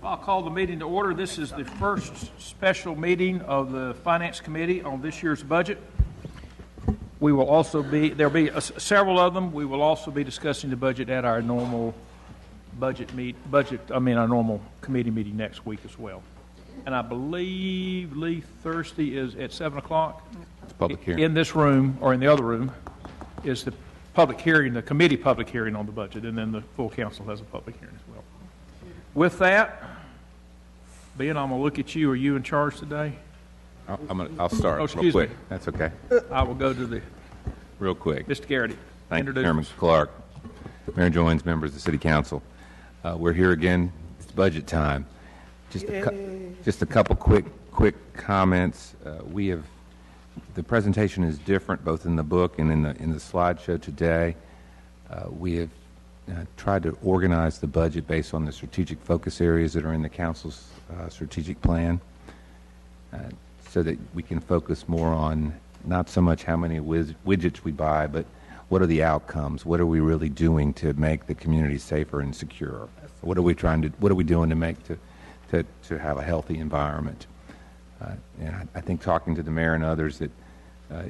I'll call the meeting to order. This is the first special meeting of the Finance Committee on this year's budget. We will also there'll be several of them. We will also be discussing the budget at our normal our normal committee meeting next week as well. And I believe, Lee, Thursday is at 7 o'clock. It's a public hearing. In this room, or in the other room, is the public hearing, the committee public hearing on the budget, and then the full council has a public hearing as well. With that, Ben, I'm going to look at you. Are you in charge today? I'll start real quick. That's okay. I will go to the... Real quick. Mr. Garrity. Thank you, Chairman Clark, Mayor Joines, members of the City Council. We're here again. It's budget time. Just a couple quick comments. The presentation is different both in the book and in the slideshow today. We have tried to organize the budget based on the strategic focus areas that are in the Council's strategic plan, so that we can focus more on not so much how many widgets we buy, but what are the outcomes? What are we really doing to make the community safer and secure? What are we doing to make to have a healthy environment? And I think talking to the mayor and others that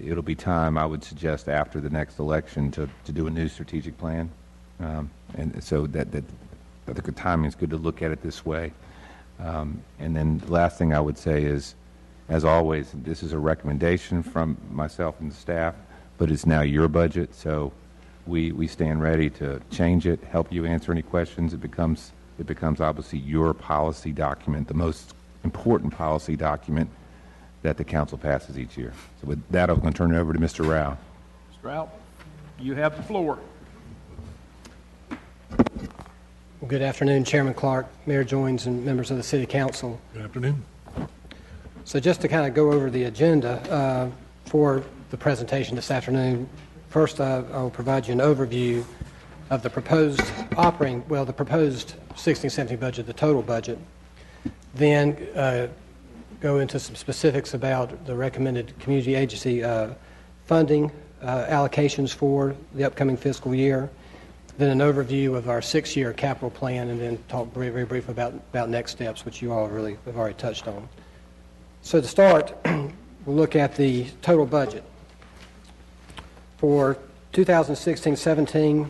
it'll be time, I would suggest, after the next election to do a new strategic plan. And so that I think the timing is good to look at it this way. And then the last thing I would say is, as always, this is a recommendation from myself and the staff, but it's now your budget, so we stand ready to change it, help you answer any questions. It becomes obviously your policy document, the most important policy document that the council passes each year. So with that, I'm going to turn it over to Mr. Rao. Mr. Rao, you have the floor. Well, good afternoon, Chairman Clark, Mayor Joines, and members of the City Council. Good afternoon. So just to kind of go over the agenda for the presentation this afternoon, first I will provide you an overview of the proposed the proposed 16-17 budget, the total budget. Then go into some specifics about the recommended community agency funding allocations for the upcoming fiscal year. Then an overview of our 6-year capital plan, and then talk very briefly about next steps, which you all really have already touched on. So to start, we'll look at the total budget. For 2016-17,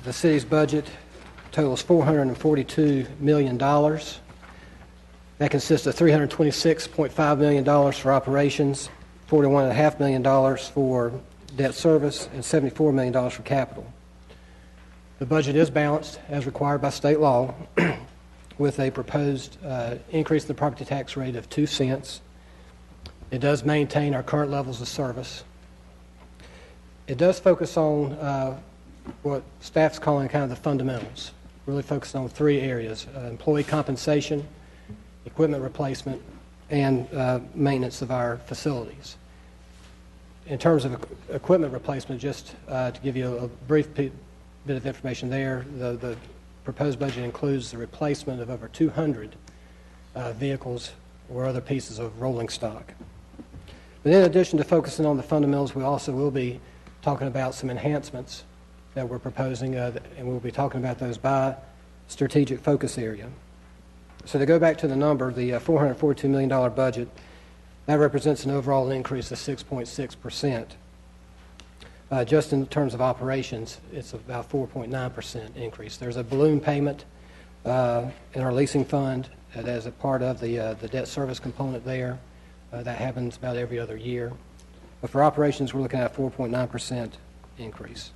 the city's budget totals $442 million. That consists of $326.5 million for operations, $41.5 million for debt service, and $74 million for capital. The budget is balanced as required by state law with a proposed increase in the property tax rate of 2 cents. It does maintain our current levels of service. It does focus on what staff's calling kind of the fundamentals, really focused on 3 areas: employee compensation, equipment replacement, and maintenance of our facilities. In terms of equipment replacement, just to give you a brief bit of information there, the proposed budget includes the replacement of over 200 vehicles or other pieces of rolling stock. But in addition to focusing on the fundamentals, we also will be talking about some enhancements that we're proposing, and we'll be talking about those by strategic focus area. So to go back to the number, the $442 million budget, that represents an overall increase of 6.6%. Just in terms of operations, it's about 4.9% increase. There's a balloon payment in our leasing fund as a part of the debt service component there. That happens about every other year. But for operations, we're looking at a 4.9% increase.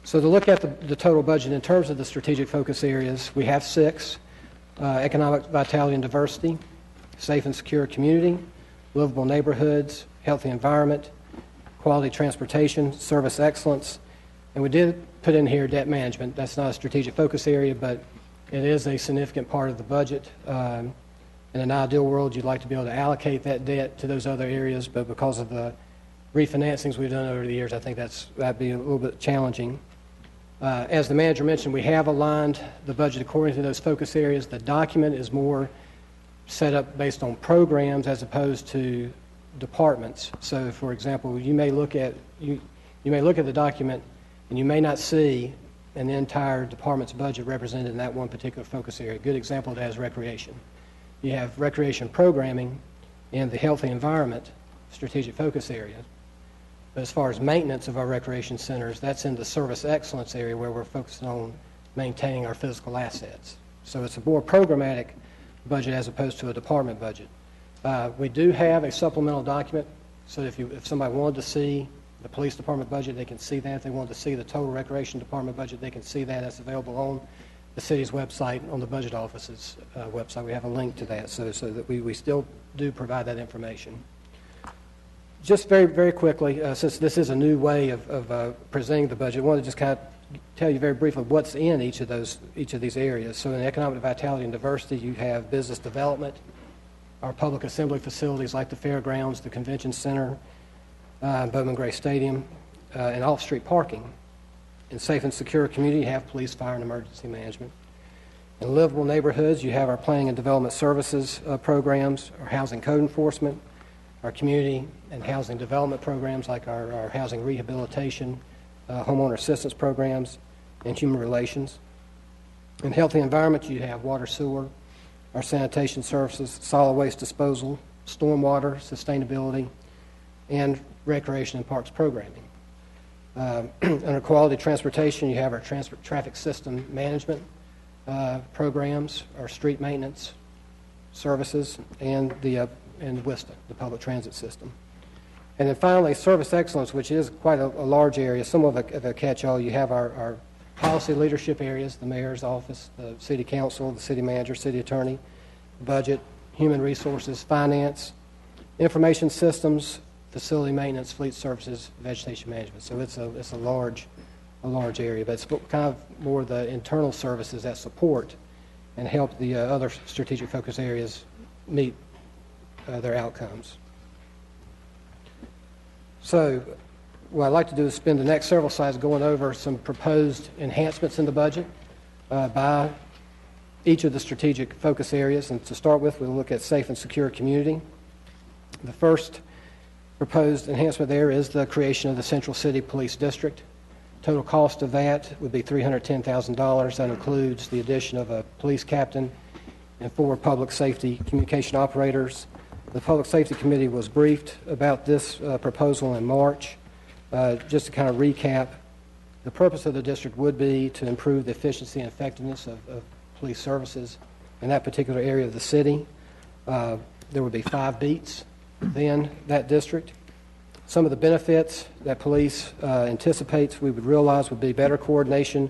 So to look at the total budget in terms of the strategic focus areas, we have 6: economic vitality and diversity, safe and secure community, livable neighborhoods, healthy environment, quality transportation, service excellence, and we did put in here debt management. That's not a strategic focus area, but it is a significant part of the budget. In an ideal world, you'd like to be able to allocate that debt to those other areas, but because of the refinancings we've done over the years, I think that'd be a little bit challenging. As the manager mentioned, we have aligned the budget according to those focus areas. The document is more set up based on programs as opposed to departments. So, for example, you may look at the document And you may not see an entire department's budget represented in that one particular focus area. A good example of that is recreation. You have recreation programming in the healthy environment strategic focus area. But as far as maintenance of our recreation centers, that's in the service excellence area where we're focusing on maintaining our physical assets. So it's a more programmatic budget as opposed to a department budget. We do have a supplemental document, so if somebody wanted to see the police department budget, they can see that. If they wanted to see the total recreation department budget, they can see that. That's available on the city's website, on the budget office's website. We have a link to that, so that we still do provide that information. Just very, very quickly, since this is a new way of presenting the budget, I want to just kind of tell you very briefly what's in each of these areas. So in economic vitality and diversity, you have business development, our public assembly facilities like the fairgrounds, the convention center, Bowman Gray Stadium, and off-street parking. In safe and secure community, you have police, fire, and emergency management. In livable neighborhoods, you have our planning and development services programs, our housing code enforcement, our community and housing development programs like our housing rehabilitation, homeowner assistance programs, and human relations. In healthy environment, you have water, sewer, our sanitation services, solid waste disposal, stormwater, sustainability, and recreation and parks programming. Under quality transportation, you have our traffic system management programs, our street maintenance services, and WISTA, the public transit system. And then finally, service excellence, which is quite a large area, somewhat of a catch-all. You have our policy leadership areas, the mayor's office, the city council, the city manager, city attorney, budget, human resources, finance, information systems, facility maintenance, fleet services, vegetation management. So it's a large area, but it's kind of more the internal services that support and help the other strategic focus areas meet their outcomes. So what I'd like to do is spend the next several slides going over some proposed enhancements in the budget by each of the strategic focus areas. And to start with, we'll look at safe and secure community. The first proposed enhancement there is the creation of the Central City Police District. Total cost of that would be $310,000. That includes the addition of a police captain and 4 public safety communication operators. The Public Safety Committee was briefed about this proposal in March. Just to kind of recap, the purpose of the district would be to improve the efficiency and effectiveness of police services in that particular area of the city. There would be 5 beats within that district. Some of the benefits that police anticipates we would realize would be better coordination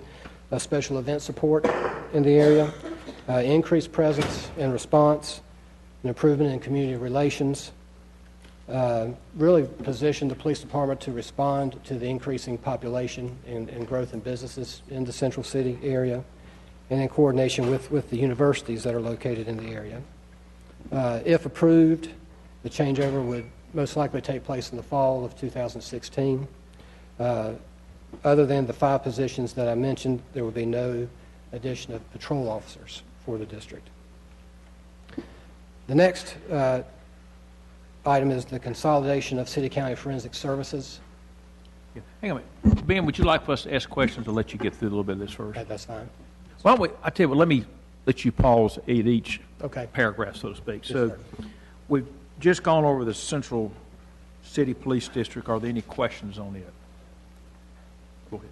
of special event support in the area, increased presence and response, an improvement in community relations, really position the police department to respond to the increasing population and growth in businesses in the Central City area, and in coordination with the universities that are located in the area. If approved, the changeover would most likely take place in the fall of 2016. Other than the 5 positions that I mentioned, there would be no addition of patrol officers for the district. The next item is the consolidation of city-county forensic services. Yeah. Hang on a minute. Ben, would you like for us to ask questions to let you get through a little bit of this first? That's fine. Why don't we, I tell you what, let me let you pause at each Okay. paragraph, so to speak. Yes, So sir. we've just gone over the Central City Police District. Are there any questions on it? Go ahead.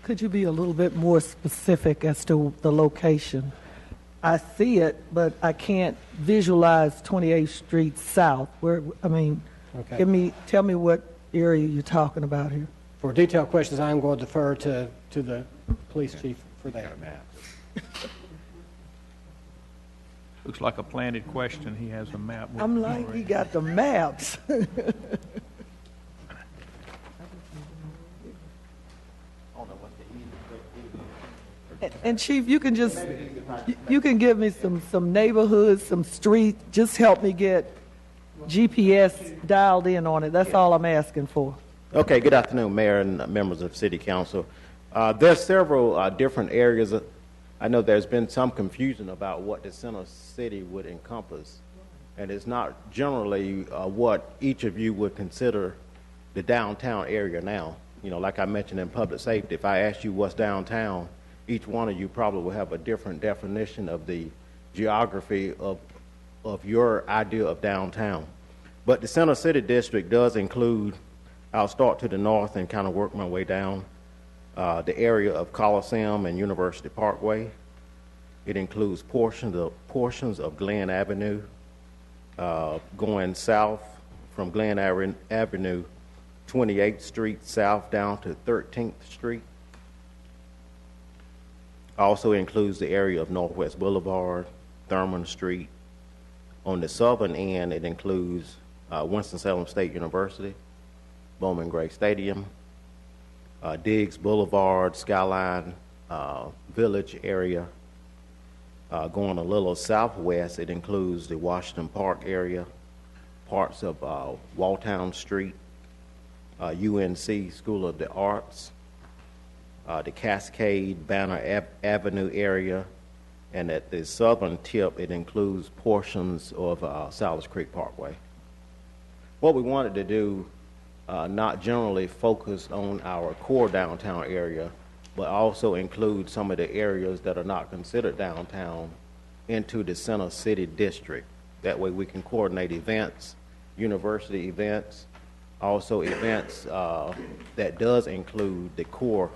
Could you be a little bit more specific as to the location? I see it, but I can't visualize 28th Street South. Where, I mean, Okay. tell me what area you're talking about here. For detailed questions, I'm going to defer to the police chief for that. Looks like a planted question. He has a map. with I'm him like, already. he got the maps. And Chief, you can give me some neighborhoods, some streets, just help me get GPS dialed in on it. That's all I'm asking for. Okay, good afternoon, Mayor and members of City Council. There's several different areas. I know there's been some confusion about what the center city would encompass, and it's not generally what each of you would consider the downtown area now. like I mentioned in public safety, if I ask you what's downtown, each one of you probably will have a different definition of the geography of your idea of downtown. But the Center City District does include, I'll start to the north and kind of work my way down, the area of Coliseum and University Parkway. It includes portions of Glen Avenue, going south from Glen Avenue, 28th Street south down to 13th Street. Also includes the area of Northwest Boulevard, Thurman Street. On the southern end, it includes Winston-Salem State University, Bowman Gray Stadium, Diggs Boulevard, Skyline Village area. Going a little southwest, it includes the Washington Park area, parts of Walltown Street, UNC School of the Arts, the Cascade Banner Avenue area, and at the southern tip, it includes portions of Salas Creek Parkway. What we wanted to do, not generally focus on our core downtown area, but also include some of the areas that are not considered downtown into the Center City District. That way we can coordinate events, university events, also events that does include the core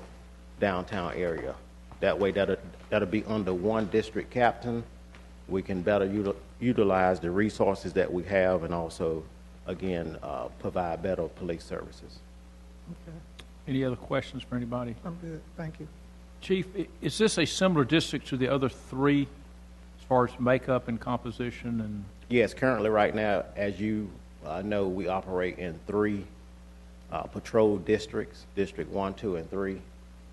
downtown area. That way that'll be under one district captain. We can better utilize the resources that we have and also, again, provide better police services. Okay, Any other questions for anybody? I'm good, thank you. Chief, is this a similar district to the other three as far as makeup and composition? And Yes, currently right now, as you know, we operate in 3 patrol districts, District 1, 2, and 3.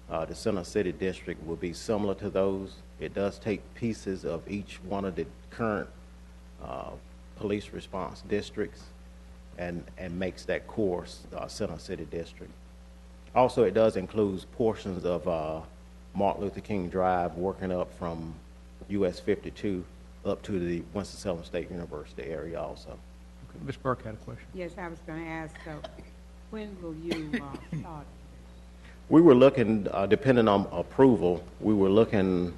The Center City District will be similar to those. It does take pieces of each one of the current police response districts and makes that core Center City District. Also, it does include portions of Martin Luther King Drive working up from US 52 up to the Winston-Salem State University area also. okay, Ms. Burke had a question. Yes, I was going to ask, when will you start? We were looking, depending on approval, we were looking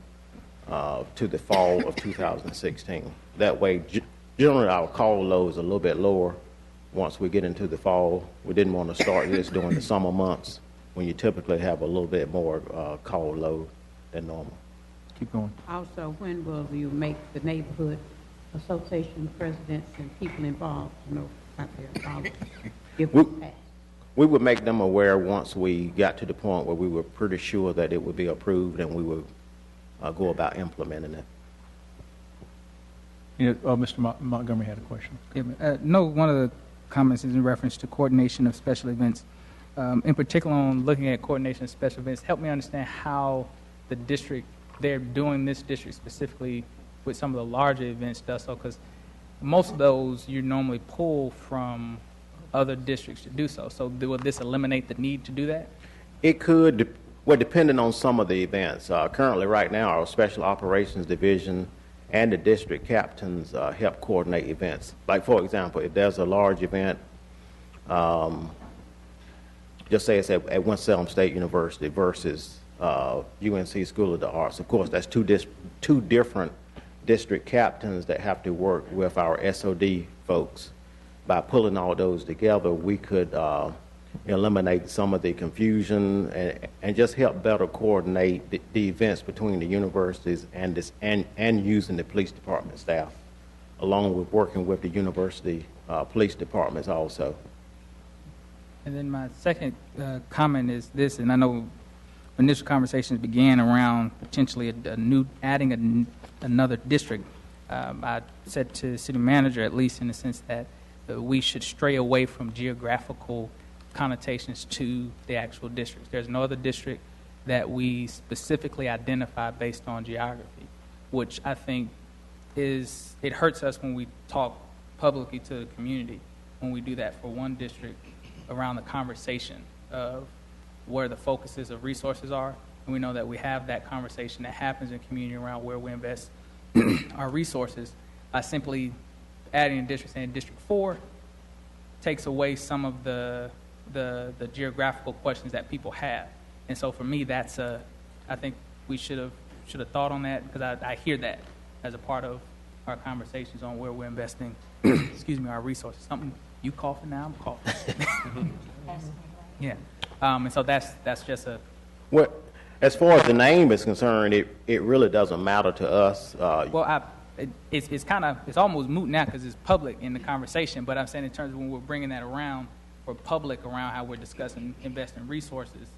to the fall of 2016. That way, generally our call load is a little bit lower once we get into the fall. We didn't want to start this during the summer months when you typically have a little bit more call load than normal. Keep going. Also, when will you make the neighborhood association presidents and people involved know about their dollars? If we pass? We would make them aware once we got to the point where we were pretty sure that it would be approved and we would go about implementing it. Mr. Montgomery had a question. Yeah, no, one of the comments is in reference to coordination of special events. In particular, on looking at coordination of special events, help me understand how the district, they're doing this district specifically with some of the larger events does so, because most of those you normally pull from other districts to do so. So will this eliminate the need to do that? It could, well, depending on some of the events. Currently, right now, our Special Operations Division and the district captains help coordinate events. Like, for example, if there's a large event, just say it's at Winston-Salem State University versus UNC School of the Arts. Of course, that's two different district captains that have to work with our SOD folks. By pulling all those together, we could eliminate some of the confusion and just help better coordinate the events between the universities and using the police department staff, along with working with the university police departments also. And then my second comment is this, and I know initial conversations began around potentially adding another district. I said to the city manager, at least in the sense that we should stray away from geographical connotations to the actual districts. There's no other district that we specifically identify based on geography, which I think it hurts us when we talk publicly to the community, when we do that for one district around the conversation of where the focuses of resources are. And we know that we have that conversation that happens in the community around where we invest our resources. By simply adding a district, saying District 4 takes away some of the the geographical questions that people have. And so for me, that's I think we should have thought on that, because I hear that as a part of our conversations on where we're investing, excuse me, our resources. Something, you coughing now? I'm coughing. Yeah. And so that's just a... Well, as far as the name is concerned, it really doesn't matter to us. Well, it's almost moot now because it's public in the conversation, but I'm saying in terms of when we're bringing that around for public around how we're discussing investing resources,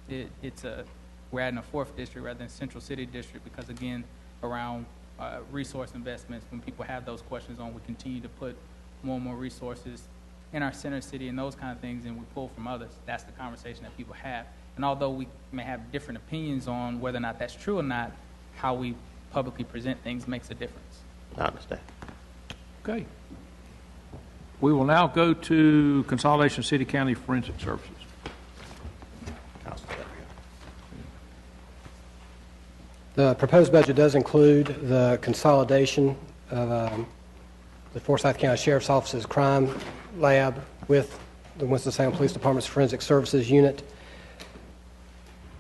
we're adding a fourth district rather than central city district, because again, around resource investments, when people have those questions on, we continue to put more and more resources in our center city and those kind of things, and we pull from others. That's the conversation that people have. And although we may have different opinions on whether or not that's true or not, how we publicly present things makes a difference. I understand. Okay. We will now go to Consolidation City-County Forensic Services. The proposed budget does include the consolidation of the Forsyth County Sheriff's Office's crime lab with the Winston-Salem Police Department's Forensic Services Unit.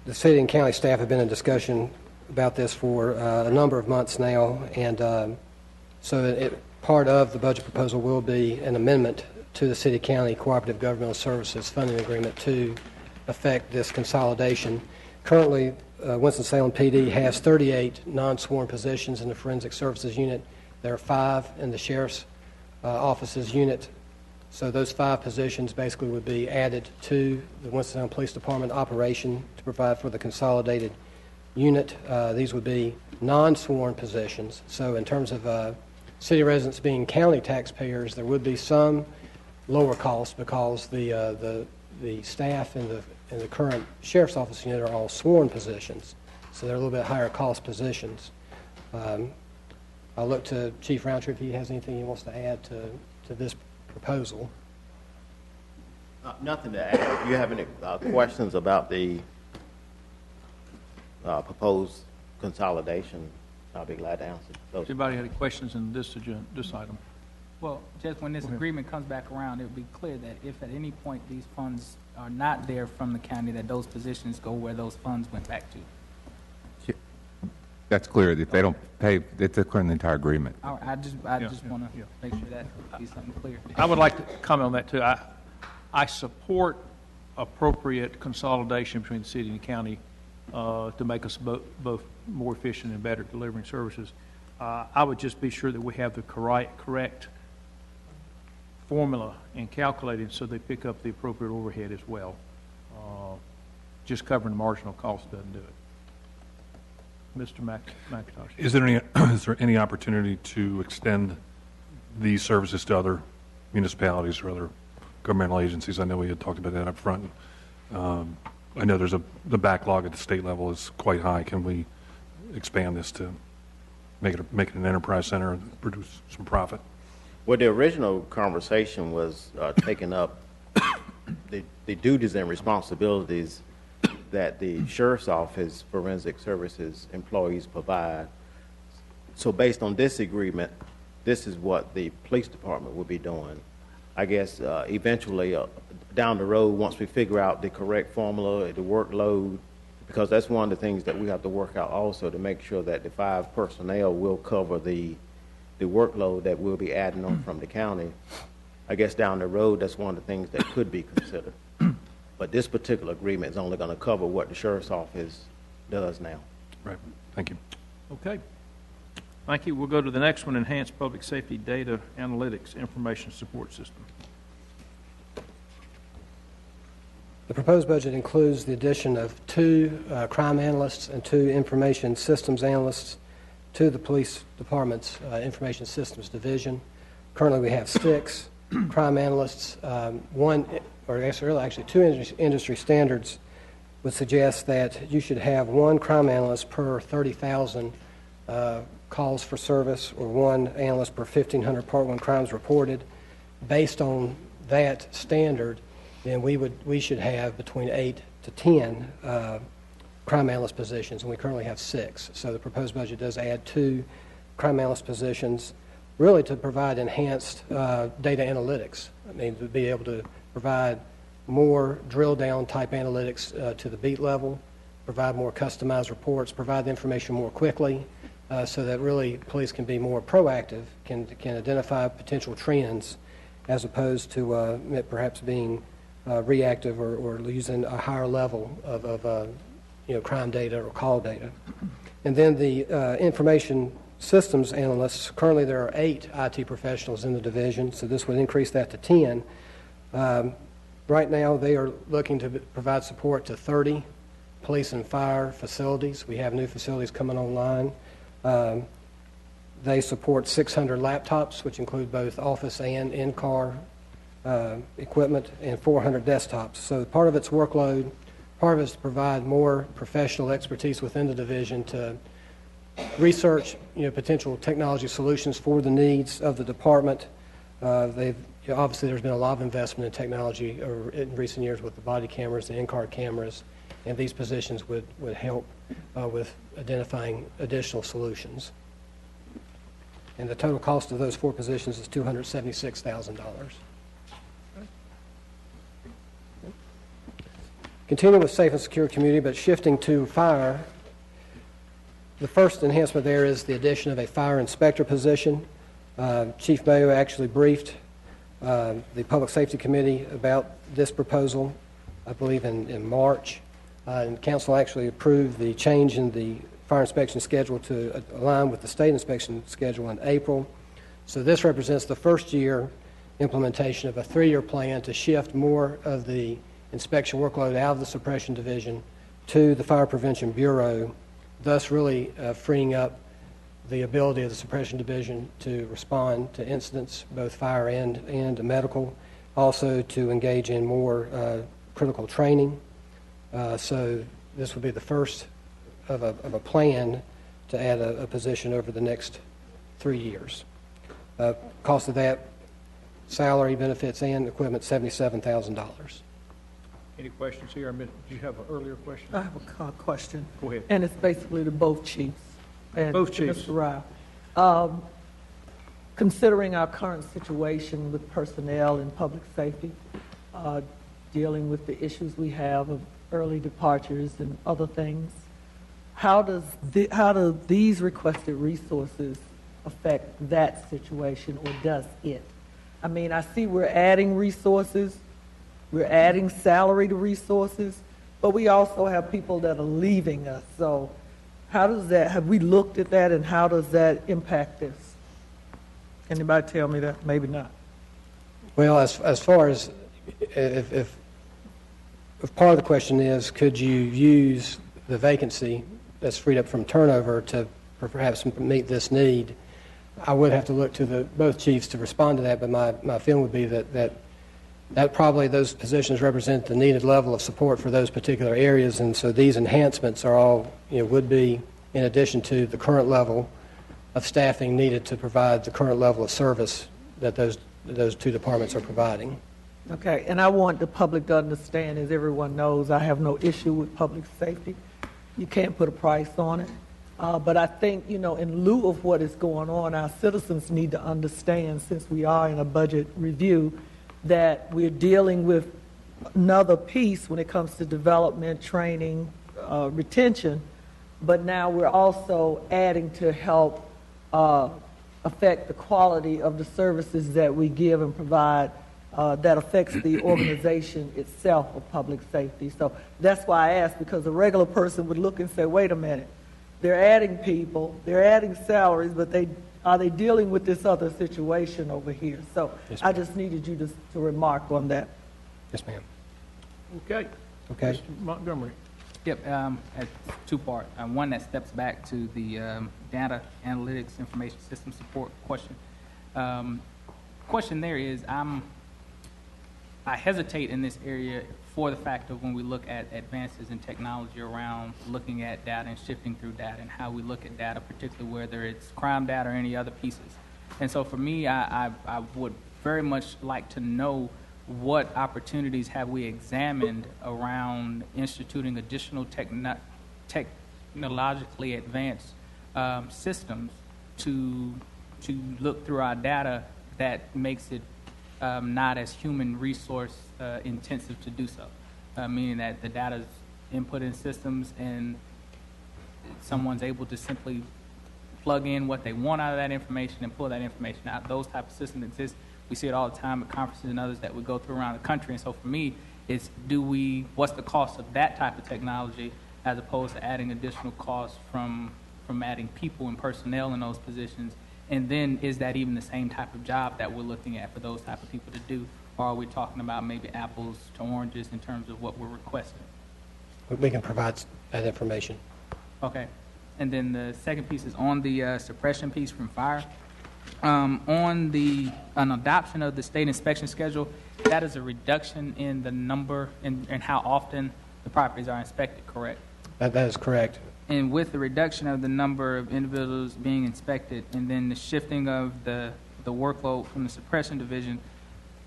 The city and county staff have been in discussion about this for a number of months now, and so part of the budget proposal will be an amendment to the city-county cooperative governmental services funding agreement to affect this consolidation. Currently, Winston-Salem PD has 38 non-sworn positions in the Forensic Services Unit. There are 5 in the Sheriff's Office's unit. So those 5 positions basically would be added to the Winston-Salem Police Department operation to provide for the consolidated unit. These would be non-sworn positions. So in terms of city residents being county taxpayers, there would be some lower costs because the staff in the current Sheriff's Office unit are all sworn positions. So they're a little bit higher cost positions. I'll look to Chief Roundtree if he has anything he wants to add to this proposal. Nothing to add. If you have any questions about the proposed consolidation, I'll be glad to answer those. Anybody have any questions in this item? Well, just when this agreement comes back around, it would be clear that if at any point these funds are not there from the county, that those positions go where those funds went back to. That's clear. If they don't pay, it's clear in the entire agreement. All right, I just want to make sure that be something clear. I would like to comment on that too. I support appropriate consolidation between the city and the county to make us both more efficient and better delivering services. I would just be sure that we have the correct formula in calculating so they pick up the appropriate overhead as well. Just covering the marginal cost doesn't do it. Mr. McIntosh. Is there any opportunity to extend these services to other municipalities or other governmental agencies? I know we had talked about that up front. I know the backlog at the state level is quite high. Can we expand this to make it an enterprise center and produce some profit? Well, the original conversation was taking up the duties and responsibilities that the Sheriff's Office Forensic Services employees provide. So based on this agreement, this is what the police department will be doing. I guess eventually down the road, once we figure out the correct formula, the workload, because that's one of the things that we have to work out also to make sure that the 5 personnel will cover the workload that we'll be adding on from the county. I guess down the road, that's one of the things that could be considered. But this particular agreement is only going to cover what the Sheriff's Office does now. Right. Thank you. Okay. Thank you. We'll go to the next one, Enhanced Public Safety Data Analytics Information Support System. The proposed budget includes the addition of 2 crime analysts and 2 information systems analysts to the police department's information systems division. Currently, we have 6 crime analysts. Actually 2 industry standards would suggest that you should have 1 crime analyst per 30,000 calls for service, or 1 analyst per 1,500 Part 1 crimes reported. Based on that standard, then we should have between 8 to 10 crime analyst positions, and we currently have 6. So the proposed budget does add 2 crime analyst positions, really to provide enhanced data analytics. I mean, to be able to provide more drill-down type analytics to the beat level, provide more customized reports, provide the information more quickly, so that really police can be more proactive, can identify potential trends, as opposed to perhaps being reactive or using a higher level of crime data or call data. And then the information systems analysts, currently there are 8 IT professionals in the division, so this would increase that to 10. Right now they are looking to provide support to 30 police and fire facilities. We have new facilities coming online. They support 600 laptops, which include both office and in-car equipment, and 400 desktops. So part of its workload, part of it is to provide more professional expertise within the division to research potential technology solutions for the needs of the department. Obviously there's been a lot of investment in technology in recent years with the body cameras, the in-car cameras, and these positions would help with identifying additional solutions. And the total cost of those 4 positions is $276,000. Continuing with safe and secure community, but shifting to fire, the first enhancement there is the addition of a fire inspector position. Chief Mayo actually briefed the Public Safety Committee about this proposal, I believe in March, and Council actually approved the change in the fire inspection schedule to align with the state inspection schedule in April. So this represents the first year implementation of a 3-year plan to shift more of the inspection workload out of the suppression division to the Fire Prevention Bureau, thus really freeing up the ability of the suppression division to respond to incidents, both fire and medical, also to engage in more critical training. So this will be the first of a plan to add a position over the next 3 years. Cost of that, salary, benefits, and equipment, $77,000. Any questions here? Did you have an earlier question? I have a question. Go ahead. And it's basically to both chiefs. And Both chiefs. Mr. Rao. Considering our current situation with personnel and public safety, dealing with the issues we have of early departures and other things, how do these requested resources affect that situation, or does it? I mean, I see we're adding resources, we're adding salary to resources, but we also have people that are leaving us. So how does that, have we looked at that, and how does that impact this? Anybody tell me that? Maybe not. Well, as far as if part of the question is, could you use the vacancy that's freed up from turnover to perhaps meet this need, I would have to look to both chiefs to respond to that, but my feeling would be that probably those positions represent the needed level of support for those particular areas, and so these enhancements are all, would be in addition to the current level of staffing needed to provide the current level of service that those 2 departments are providing. Okay, and I want the public to understand, as everyone knows, I have no issue with public safety. You can't put a price on it. But I think, in lieu of what is going on, our citizens need to understand, since we are in a budget review, that we're dealing with another piece when it comes to development, training, retention, but now we're also adding to help affect the quality of the services that we give and provide that affects the organization itself of public safety. So that's why I asked, because a regular person would look and say, wait a minute, they're adding people, they're adding salaries, but are they dealing with this other situation over here? So yes, I just needed you to remark on that. Yes, ma'am. Okay. Okay. Mr. Montgomery. Yep, at 2-part. One that steps back to the data analytics information system support question. Question there is, I hesitate in this area for the fact of when we look at advances in technology around looking at data and shifting through data and how we look at data, particularly whether it's crime data or any other pieces. And so for me, I would very much like to know what opportunities have we examined around instituting additional technologically advanced systems to look through our data that makes it not as human resource intensive to do so, meaning that the data is input in systems and someone's able to simply plug in what they want out of that information and pull that information out. Those type of systems exist. We see it all the time at conferences and others that we go through around the country. And so for me, it's what's the cost of that type of technology as opposed to adding additional costs from adding people and personnel in those positions? And then is that even the same type of job that we're looking at for those type of people to do? Or are we talking about maybe apples to oranges in terms of what we're requesting? We can provide that information. Okay. And then the second piece is on the suppression piece from fire. On an adoption of the state inspection schedule, that is a reduction in the number and how often the properties are inspected, correct? That is correct. And with the reduction of the number of individuals being inspected and then the shifting of the workload from the suppression division,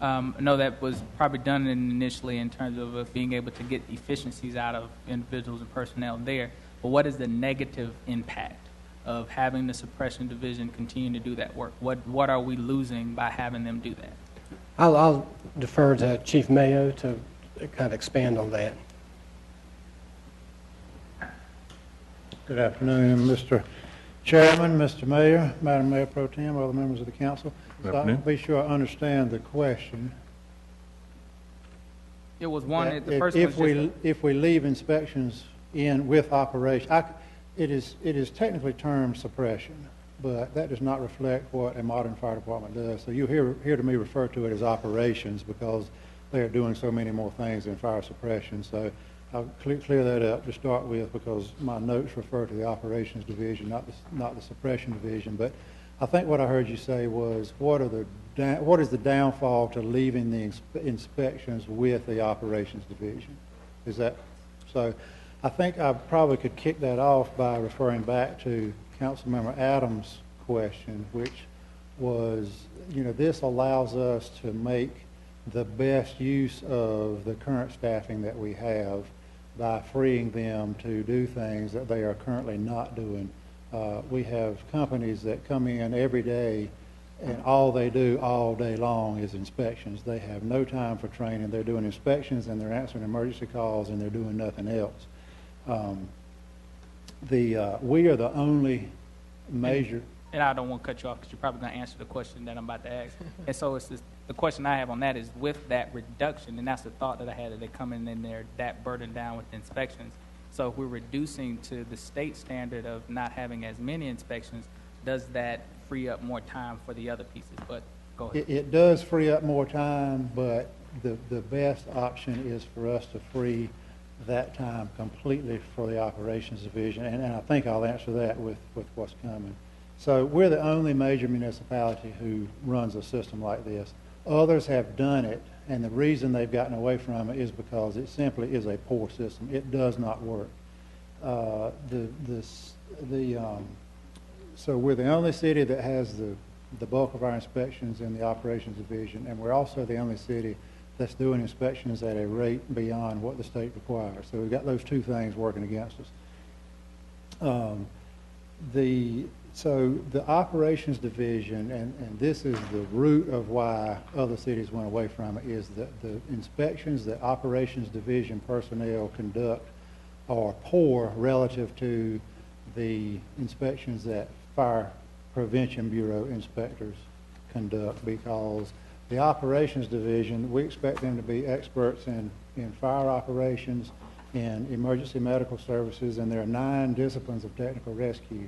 I know that was probably done initially in terms of being able to get efficiencies out of individuals and personnel there. But what is the negative impact of having the suppression division continue to do that work? What are we losing by having them do that? I'll defer to Chief Mayo to kind of expand on that. Good afternoon, Mr. Chairman, Mr. Mayor, Madam Mayor Pro Tem, other members of the council. Good So I'll afternoon. be sure I understand the question. It was one, That the first one was if we leave inspections in with operation, it is technically termed suppression, but that does not reflect what a modern fire department does. So you hear to me refer to it as operations because they are doing so many more things than fire suppression. So I'll clear that up to start with because my notes refer to the operations division, not the suppression division. But I think what I heard you say was, what is the downfall to leaving the inspections with the operations division? Is that so? I think I probably could kick that off by referring back to Councilmember Adams' question, which was, this allows us to make the best use of the current staffing that we have by freeing them to do things that they are currently not doing. We have companies that come in every day and all they do all day long is inspections. They have no time for training. They're doing inspections and they're answering emergency calls and they're doing nothing else. We are the only major... And I don't want to cut you off because you're probably going to answer the question that I'm about to ask. And so it's just, the question I have on that is with that reduction, and that's the thought that I had, that they come in there that burdened down with inspections. So if we're reducing to the state standard of not having as many inspections, does that free up more time for the other pieces? But go ahead. It does free up more time, but the best option is for us to free that time completely for the operations division, and I think I'll answer that with what's coming. So we're the only major municipality who runs a system like this. Others have done it, and the reason they've gotten away from it is because it simply is a poor system. It does not work. So we're the only city that has the bulk of our inspections in the operations division, and we're also the only city that's doing inspections at a rate beyond what the state requires. So we've got those two things working against us. So the operations division, and this is the root of why other cities went away from it, is that the inspections that operations division personnel conduct are poor relative to the inspections that Fire Prevention Bureau inspectors conduct, because the operations division, we expect them to be experts in fire operations, in emergency medical services, and there are 9 disciplines of technical rescue.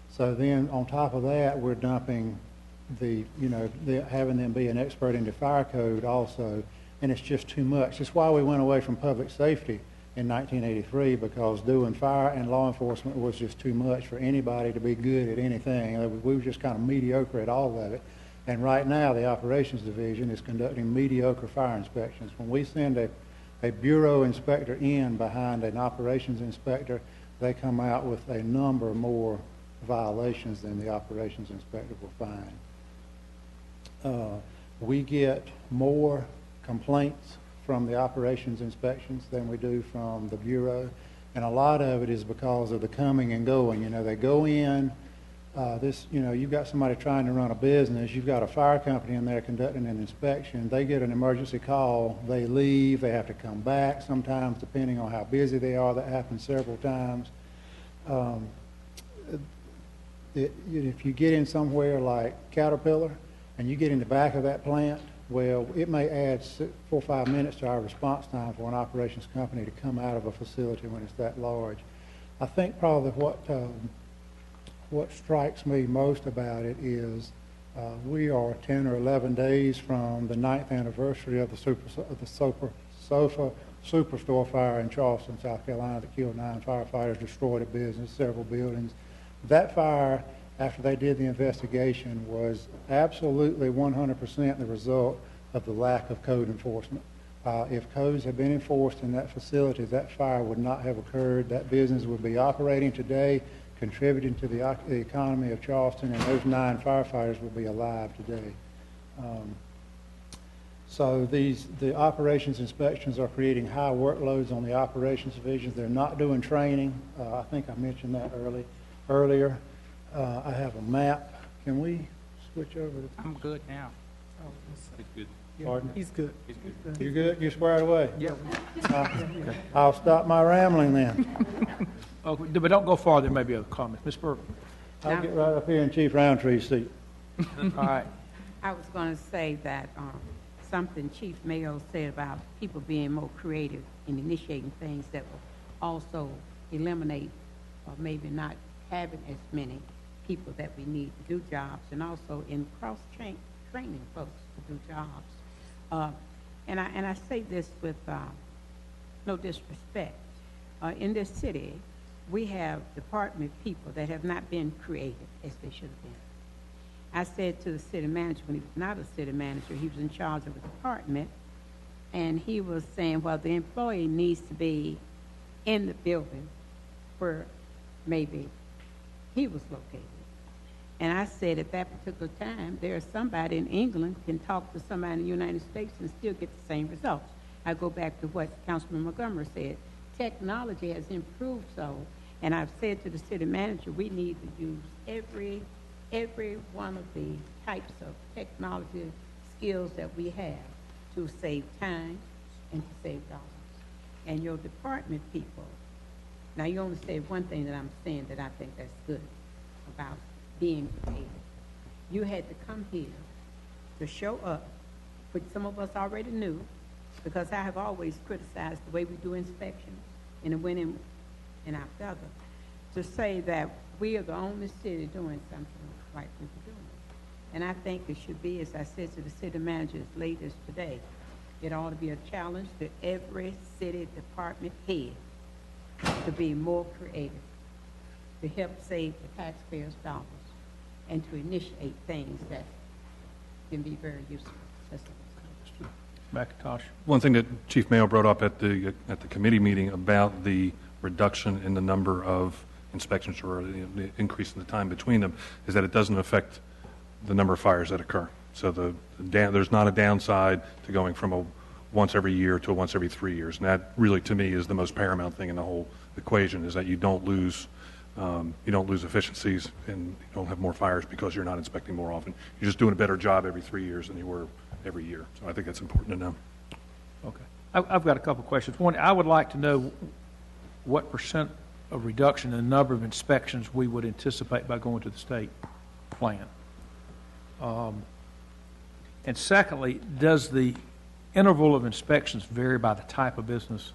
So then on top of that, we're dumping having them be an expert in the fire code also, and it's just too much. That's why we went away from public safety in 1983, because doing fire and law enforcement was just too much for anybody to be good at anything. We were just kind of mediocre at all of it. And right now, the operations division is conducting mediocre fire inspections. When we send a bureau inspector in behind an operations inspector, they come out with a number more violations than the operations inspector will find. We get more complaints from the operations inspections than we do from the bureau, and a lot of it is because of the coming and going. They go in, You've got somebody trying to run a business, you've got a fire company in there conducting an inspection, they get an emergency call, they leave, they have to come back, sometimes depending on how busy they are, that happens several times. If you get in somewhere like Caterpillar, and you get in the back of that plant, well, it may add 4 or 5 minutes to our response time for an operations company to come out of a facility when it's that large. I think probably what strikes me most about it is we are 10 or 11 days from the 9th anniversary of the Superstore fire in Charleston, South Carolina, that killed 9 firefighters, destroyed a business, several buildings. That fire, after they did the investigation, was absolutely 100% the result of the lack of code enforcement. If codes had been enforced in that facility, that fire would not have occurred. That business would be operating today, contributing to the economy of Charleston, and those 9 firefighters would be alive today. So the operations inspections are creating high workloads on the operations divisions. They're not doing training. I think I mentioned that earlier. I have a map. Can we switch over to... I'm good now. Pardon? He's good. You're good? You're squared away? Yep. I'll stop my rambling then. But don't go far, there may be other comments. Ms. Burke? I'll get right up here in Chief Roundtree's seat. All right. I was going to say that something Chief Mayo said about people being more creative in initiating things that will also eliminate or maybe not having as many people that we need to do jobs, and also in training folks to do jobs. And I say this with no disrespect. In this city, we have department people that have not been creative as they should have been. I said to the city manager, when he was not a city manager, he was in charge of a department, and he was saying, well, the employee needs to be in the building where maybe he was located. And I said at that particular time, there's somebody in England can talk to somebody in the United States and still get the same results. I go back to what Councilman Montgomery said. Technology has improved so, and I've said to the city manager, we need to use every one of the types of technology skills that we have to save time and to save dollars. And your department people, now you only said one thing that I'm saying that I think that's good about being creative. You had to come here to show up, which some of us already knew, because I have always criticized the way we do inspections and the winning in our feather, to say that we are the only city doing something like we were doing. And I think it should be, as I said to the city manager as late as today, it ought to be a challenge to every city department head to be more creative, to help save the taxpayers' dollars, and to initiate things that can be very useful. McIntosh. One thing that Chief Mayo brought up at the committee meeting about the reduction in the number of inspections or the increase in the time between them is that it doesn't affect the number of fires that occur. So there's not a downside to going from a once every year to a once every 3 years. And that really, to me, is the most paramount thing in the whole equation, is that you don't lose efficiencies and you don't have more fires because you're not inspecting more often. You're just doing a better job every 3 years than you were every year. So I think that's important to know. Okay. I've got a couple of questions. One, I would like to know what percent of reduction in the number of inspections we would anticipate by going to the state plan. And secondly, does the interval of inspections vary by the type of business?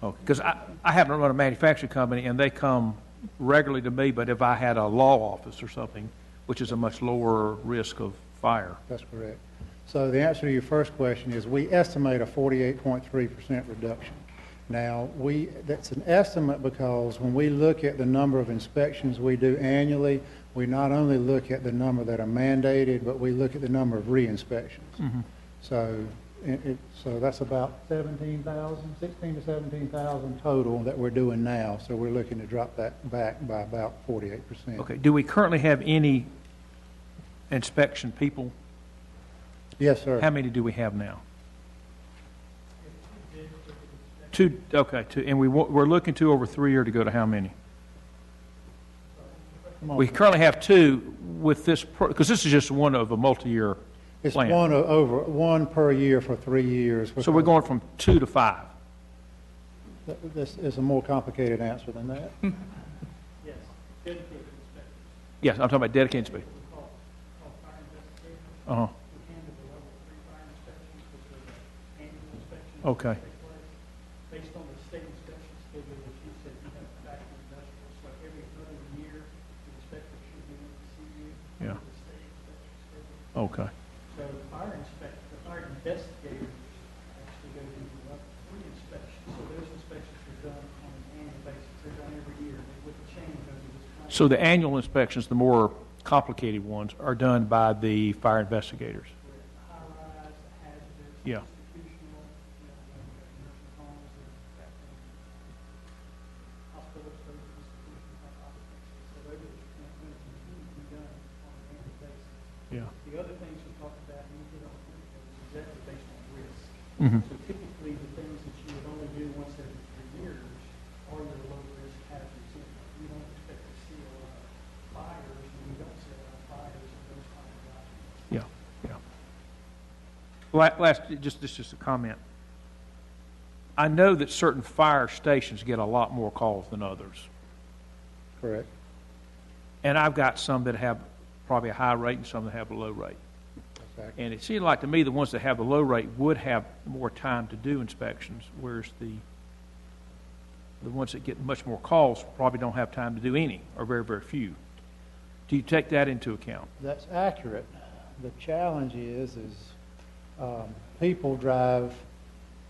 Because I happen to run a manufacturing company, and they come regularly to me, but if I had a law office or something, which is a much lower risk of fire. That's correct. So the answer to your first question is we estimate a 48.3% reduction. Now, that's an estimate because when we look at the number of inspections we do annually, we not only look at the number that are mandated, but we look at the number of re-inspections. Mm-hmm. So that's about 16 to 17,000 total that we're doing now. So we're looking to drop that back by about 48%. Okay. Do we currently have any inspection people? Yes, sir. How many do we have now? Two. Okay. Two. And we're looking to over 3 years to go to how many? We currently have 2 with this, because this is just one of a multi-year It's plan. one per year for 3 years. So we're going from 2 to 5. This is a more complicated answer than that. Yes, I'm talking about dedicated space. Uh-huh. Okay. Based on the state inspection schedule that you said you have to factor industrials, like every other year, the inspector should be in to see you. Yeah. The state inspection schedule. Okay. So the fire investigators actually go do 3 inspections. So those inspections are done on an annual basis. They're done every year. They wouldn't change over this time. So the annual inspections, the more complicated ones, are done by the fire investigators. The high rise, the hazardous, Yeah. institutional, nursing homes, and hospitals, those institutions, that type of things. So those are going to continue to be done on an annual basis. Yeah. The other things we talked about, and we hit on is exactly based on risk. Mhm. So typically, the things that you would only do once every 3 years are your low-risk hazards. You don't expect to see a lot of fires, and you don't see a lot of fires and those kind of jobs. Yeah, yeah. Just a comment. I know that certain fire stations get a lot more calls than others. Correct. And I've got some that have probably a high rate and some that have a low rate. Exactly. And it seemed like to me the ones that have the low rate would have more time to do inspections, whereas the ones that get much more calls probably don't have time to do any, or very, very few. Do you take that into account? That's accurate. The challenge is people drive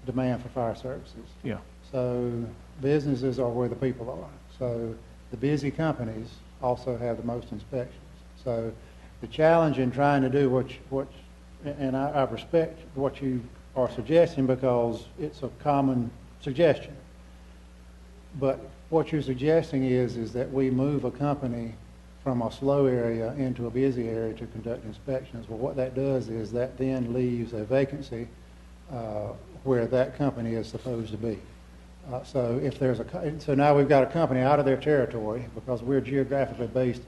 demand for fire services. Yeah. So businesses are where the people are. So the busy companies also have the most inspections. So the challenge in trying to do and I respect what you are suggesting because it's a common suggestion. But what you're suggesting is that we move a company from a slow area into a busy area to conduct inspections. Well, what that does is that then leaves a vacancy where that company is supposed to be. So now we've got a company out of their territory because we're a geographically based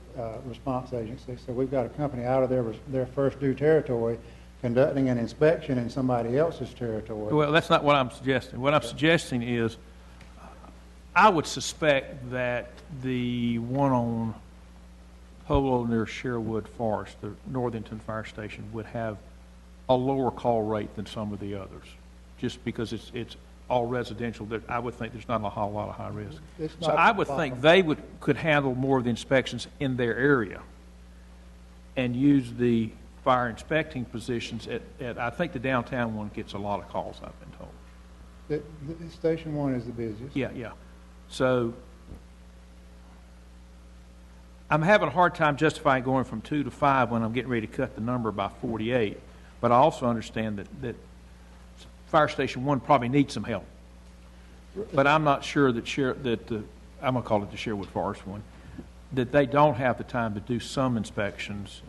response agency. So we've got a company out of their first due territory conducting an inspection in somebody else's territory. Well, that's not what I'm suggesting. What I'm suggesting is I would suspect that the one on Polo near Sherwood Forest, the Northington Fire Station, would have a lower call rate than some of the others, just because it's all residential. That I would think there's not a whole lot of high risk. So I would think they could handle more of the inspections in their area and use the fire inspecting positions at I think the downtown one gets a lot of calls, I've been told. The Station 1 is the busiest. Yeah, yeah. So I'm having a hard time justifying going from 2 to 5 when I'm getting ready to cut the number by 48. But I also understand that Fire Station 1 probably needs some help. But I'm not sure that I'm going to call it the Sherwood Forest one, that they don't have the time to do some inspections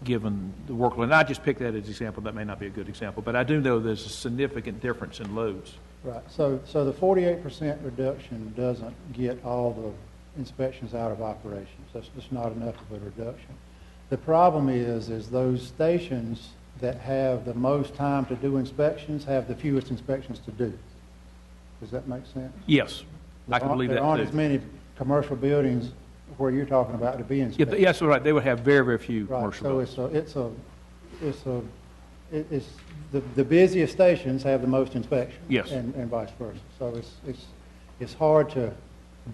given the workload. And I just picked that as an example. That may not be a good example. But I do know there's a significant difference in loads. Right. So the 48% reduction doesn't get all the inspections out of operations. That's just not enough of a reduction. The problem is those stations that have the most time to do inspections have the fewest inspections to do. Does that make sense? Yes, I can believe that There aren't too. as many commercial buildings where you're talking about to be inspected. Yeah, yes, right. They would have very, very few commercial buildings. So the busiest stations have the most inspections. Yes. And vice versa. So it's hard to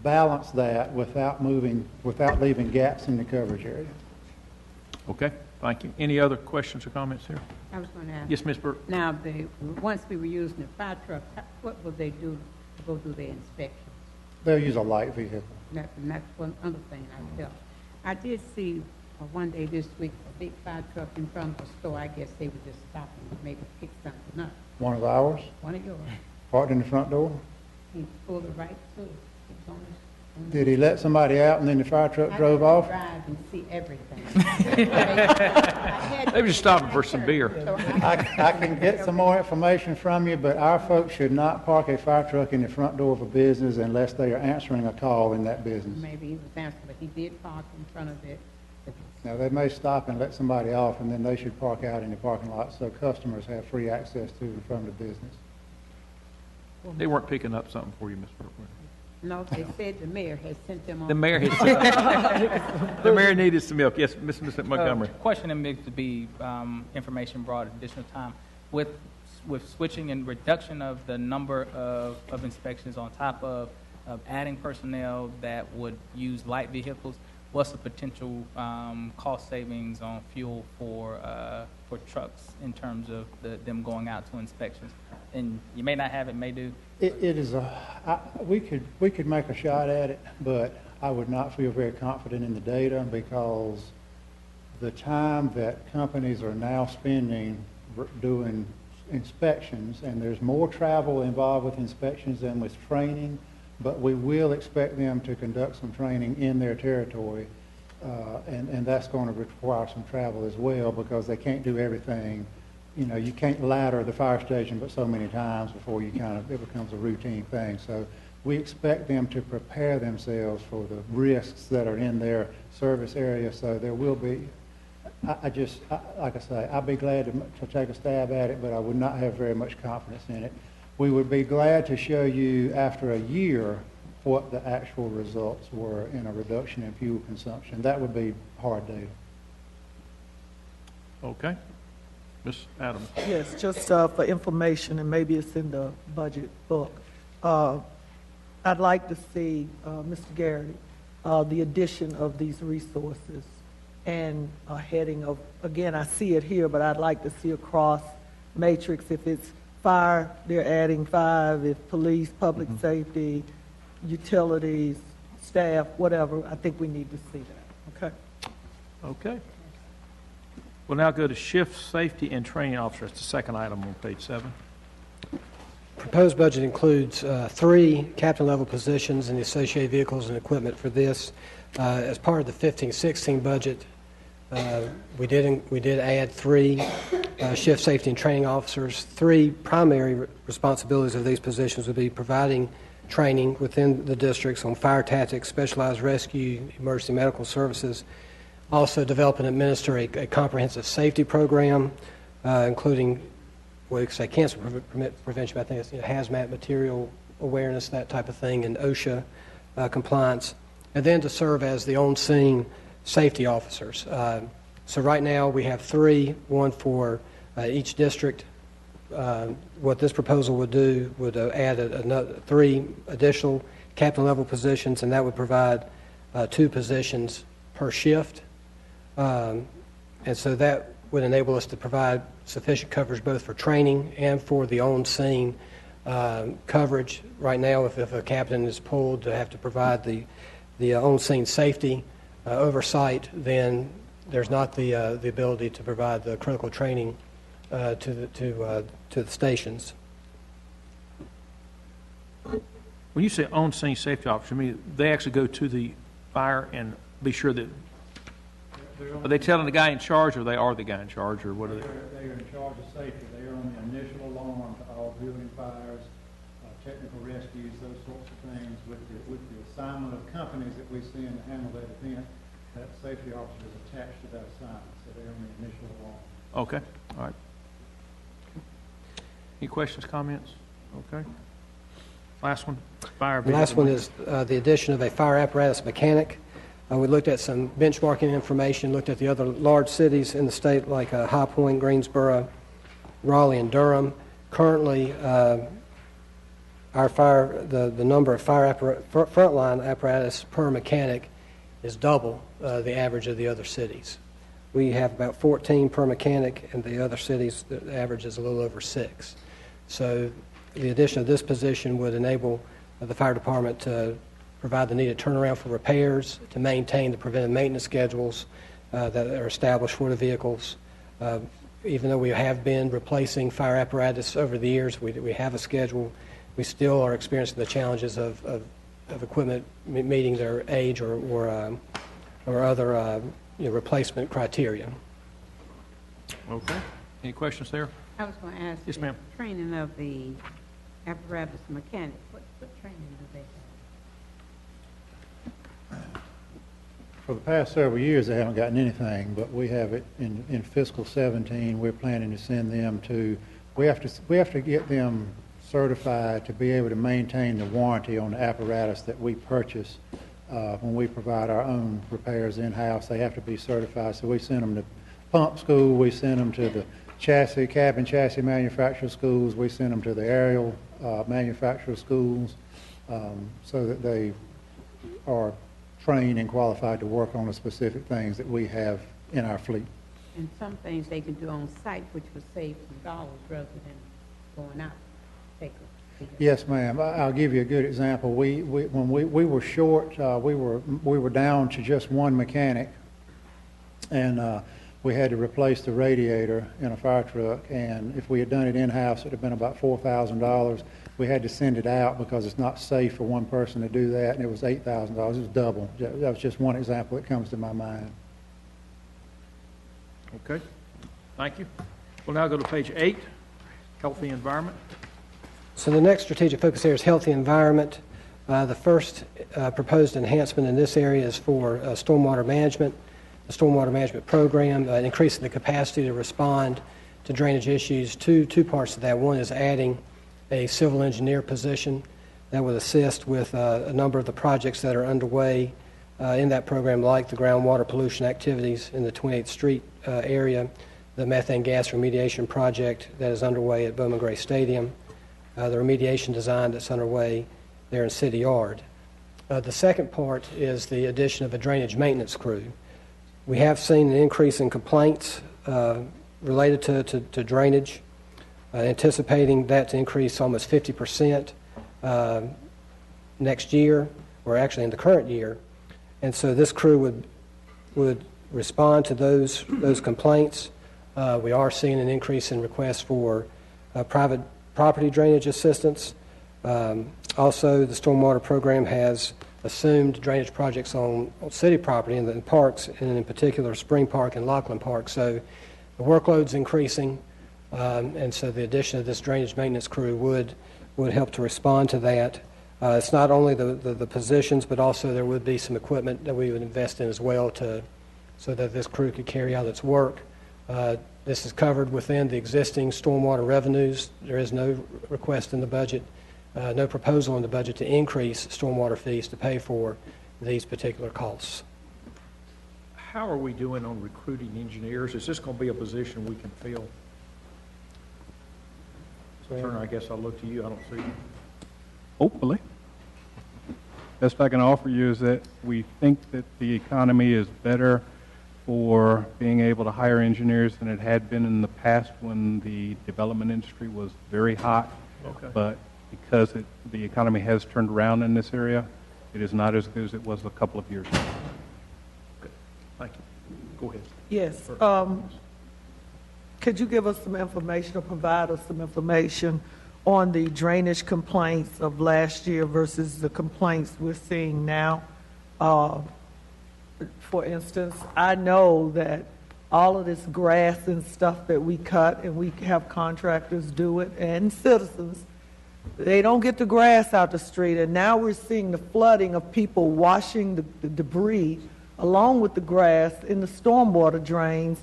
balance that without leaving gaps in the coverage area. Okay, thank you. Any other questions or comments here? I was going to ask. Yes, Ms. Burke. Now, once we were using the fire truck, what would they do to go do their inspection? They'll use a light vehicle. And that's one other thing I felt. I did see one day this week a big fire truck in front of a store. I guess they were just stopping to maybe pick something up. One of ours, One of yours. parked in the front door. He pulled it right through. It was on Did he let somebody out and then the fire truck I drove had to off? drive and see everything. Maybe just stopping for some beer. I can get some more information from you, but our folks should not park a fire truck in the front door of a business unless they are answering a call in that business. Maybe he was answering, but he did park in front of it. Now, they may stop and let somebody off, and then they should park out in the parking lot so customers have free access to and from the business. They weren't picking up something for you, Ms. Burke. No, they said the mayor had sent them on. The mayor had the mayor needed some milk. Yes, Ms. Montgomery. Question and maybe to be information brought additional time. With switching and reduction of the number of inspections on top of adding personnel that would use light vehicles, what's the potential cost savings on fuel for trucks in terms of them going out to inspections? And you may not have it, may do. It is we could make a shot at it, but I would not feel very confident in the data because the time that companies are now spending doing inspections, and there's more travel involved with inspections than with training, but we will expect them to conduct some training in their territory, and that's going to require some travel as well because they can't do everything. You know, you can't ladder the fire station but so many times before it becomes a routine thing. So we expect them to prepare themselves for the risks that are in their service area. So there will be, like I say, I'd be glad to take a stab at it, but I would not have very much confidence in it. We would be glad to show you after a year what the actual results were in a reduction in fuel consumption. That would be hard data. Okay. Ms. Adams. Yes, just for information, and maybe it's in the budget book. I'd like to see, Mr. Garrity, the addition of these resources and a heading of, again, I see it here, but I'd like to see a cross matrix. If it's fire, they're adding 5. If police, public safety, utilities, staff, whatever, I think we need to see that. Okay? Okay. We'll now go to shift safety and training officers, the second item on page 7. Proposed budget includes 3 captain-level positions and the associated vehicles and equipment for this. As part of the 15-16 budget, we did add 3 shift safety and training officers. 3 primary responsibilities of these positions would be providing training within the districts on fire tactics, specialized rescue, emergency medical services. Also develop and administer a comprehensive safety program, including what we say cancer prevention, but I think it's hazmat material awareness, that type of thing, and OSHA compliance, and then to serve as the on-scene safety officers. So right now we have 3, 1 for each district. What this proposal would do would add another 3 additional captain-level positions, and that would provide 2 positions per shift. And so that would enable us to provide sufficient coverage both for training and for the on-scene coverage. Right now, if a captain is pulled to have to provide the on-scene safety oversight, then there's not the ability to provide the critical training to the stations. When you say on-scene safety officer, I mean they actually go to the fire and be sure that. Are they telling the guy in charge, or they are the guy in charge, or what are they? They are in charge of safety. They are on the initial alarm to all building fires, technical rescues, those sorts of things. With the assignment of companies that we send to handle that event, that safety officer is attached to that assignment, so they're on the initial alarm. Okay, all right. Any questions, comments? Okay. Last one, fire. The last one is the addition of a fire apparatus mechanic. We looked at some benchmarking information, looked at the other large cities in the state like High Point, Greensboro, Raleigh, and Durham. Currently, the number of frontline apparatus per mechanic is double the average of the other cities. We have about 14 per mechanic, and the other cities, the average is a little over 6. So the addition of this position would enable the fire department to provide the needed turnaround for repairs, to maintain the preventive maintenance schedules that are established for the vehicles. Even though we have been replacing fire apparatus over the years, we have a schedule. We still are experiencing the challenges of of equipment meeting their age or other replacement criteria. Okay. Any questions there? I was going to ask. Yes, the ma'am. Training of the apparatus mechanics. What training do they have? For the past several years, they haven't gotten anything, but we have it in fiscal 17. We're planning to send them to. We have to get them certified to be able to maintain the warranty on the apparatus that we purchase. When we provide our own repairs in-house, they have to be certified. So we send them to pump school. We send them to the cabin chassis manufacturer schools. We send them to the aerial manufacturer schools so that they are trained and qualified to work on the specific things that we have in our fleet. And some things they can do on site, which would save some dollars rather than going out. Yes, ma'am. I'll give you a good example. When we were short, we were down to just one mechanic, and we had to replace the radiator in a fire truck. And if we had done it in-house, it would have been about $4,000. We had to send it out because it's not safe for one person to do that, and it was $8,000. It was double. That was just one example that comes to my mind. Okay. Thank you. We'll now go to page 8, healthy environment. So the next strategic focus area is healthy environment. The first proposed enhancement in this area is for stormwater management, the stormwater management program, increasing the capacity to respond to drainage issues. Two parts of that. One is adding a civil engineer position that would assist with a number of the projects that are underway in that program, like the groundwater pollution activities in the 28th Street area, the methane gas remediation project that is underway at Bowman Gray Stadium, the remediation design that's underway there in City Yard. The second part is the addition of a drainage maintenance crew. We have seen an increase in complaints related to drainage, anticipating that to increase almost 50% next year, or actually in the current year. And so this crew would respond to those complaints. We are seeing an increase in requests for private property drainage assistance. Also, the stormwater program has assumed drainage projects on city property and in parks, and in particular Spring Park and Lockland Park. So the workload's increasing, and so the addition of this drainage maintenance crew would help to respond to that. It's not only the positions, but also there would be some equipment that we would invest in as well so that this crew could carry out its work. This is covered within the existing stormwater revenues. There is no request in the budget, no proposal in the budget to increase stormwater fees to pay for these particular costs. How are we doing on recruiting engineers? Is this going to be a position we can fill? Turner, I guess I'll look to you. I don't see you. Hopefully. Best I can offer you is that we think that the economy is better for being able to hire engineers than it had been in the past when the development industry was very hot. Okay. But because the economy has turned around in this area, it is not as good as it was a couple of years ago. Okay. Thank you. Go ahead. Yes. Could you give us some information or provide us some information on the drainage complaints of last year versus the complaints we're seeing now? For instance, I know that all of this grass and stuff that we cut, and we have contractors do it, and citizens, they don't get the grass out the street, and now we're seeing the flooding of people washing the debris along with the grass in the stormwater drains,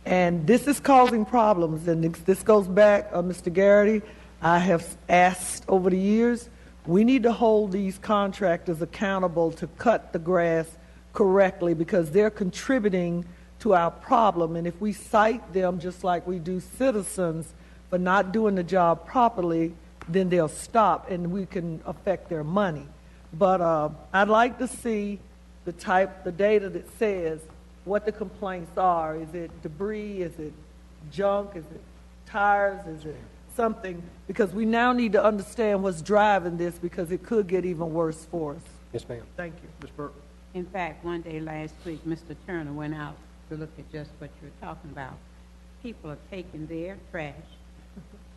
and this is causing problems. And this goes back, Mr. Garrity, I have asked over the years, we need to hold these contractors accountable to cut the grass correctly, because they're contributing to our problem. And if we cite them just like we do citizens for not doing the job properly, then they'll stop and we can affect their money. But I'd like to see the data that says what the complaints are. Is it debris? Is it junk? Is it tires? Is it something? Because we now need to understand what's driving this, because it could get even worse for us. Yes, ma'am. Thank you. Ms. Burke. In fact, one day last week, Mr. Turner went out to look at just what you were talking about. People are taking their trash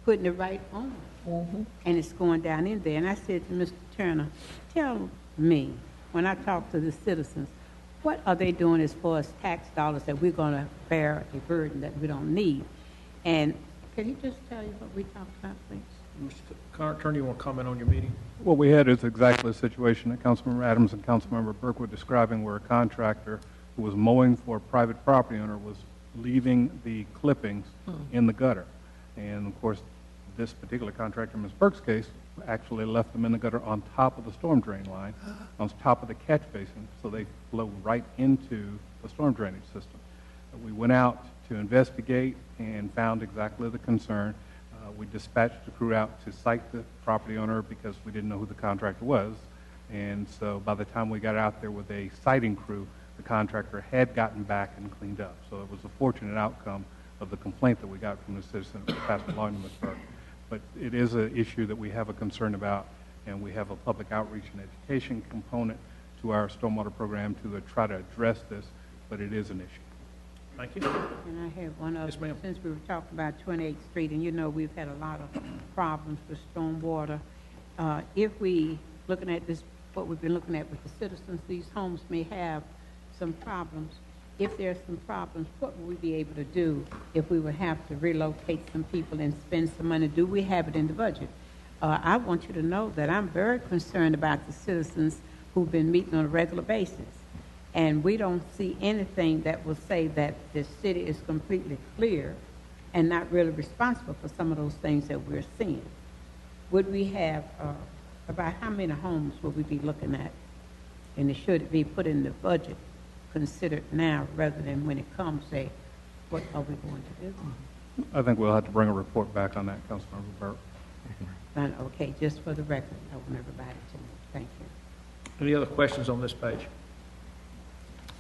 putting it right on. And it's going down in there. And I said to Mr. Turner, tell me, when I talk to the citizens, what are they doing as far as tax dollars that we're going to bear a burden that we don't need? And can you just tell you what we talked about, please? Mr. Turner, you want to comment on your meeting? What we had is exactly the situation that Councilmember Adams and Councilmember Burke were describing, where a contractor who was mowing for a private property owner was leaving the clippings in the gutter. And of course, this particular contractor, in Ms. Burke's case, actually left them in the gutter on top of the storm drain line, on top of the catch basin, so they flow right into the storm drainage system. We went out to investigate and found exactly the concern. We dispatched a crew out to cite the property owner because we didn't know who the contractor was. And so by the time we got out there with a citing crew, the contractor had gotten back and cleaned up. So it was a fortunate outcome of the complaint that we got from the citizen that was passed along to Ms. Burke. But it is an issue that we have a concern about, and we have a public outreach and education component to our stormwater program to try to address this, but it is an issue. Thank you. And I have one other. Yes, ma'am. Since we were talking about 28th Street, and you know we've had a lot of problems with stormwater. If we, looking at this, what we've been looking at with the citizens, these homes may have some problems. If there's some problems, what will we be able to do if we would have to relocate some people and spend some money? Do we have it in the budget? I want you to know that I'm very concerned about the citizens who've been meeting on a regular basis. And we don't see anything that will say that the city is completely clear and not really responsible for some of those things that we're seeing. Would we have, about how many homes would we be looking at? And should it be put in the budget, considered now rather than when it comes, say, what are we going to do? I think we'll have to bring a report back on that, Councilmember Burke. Okay, just for the record, I want everybody to know. Thank you. Any other questions on this page?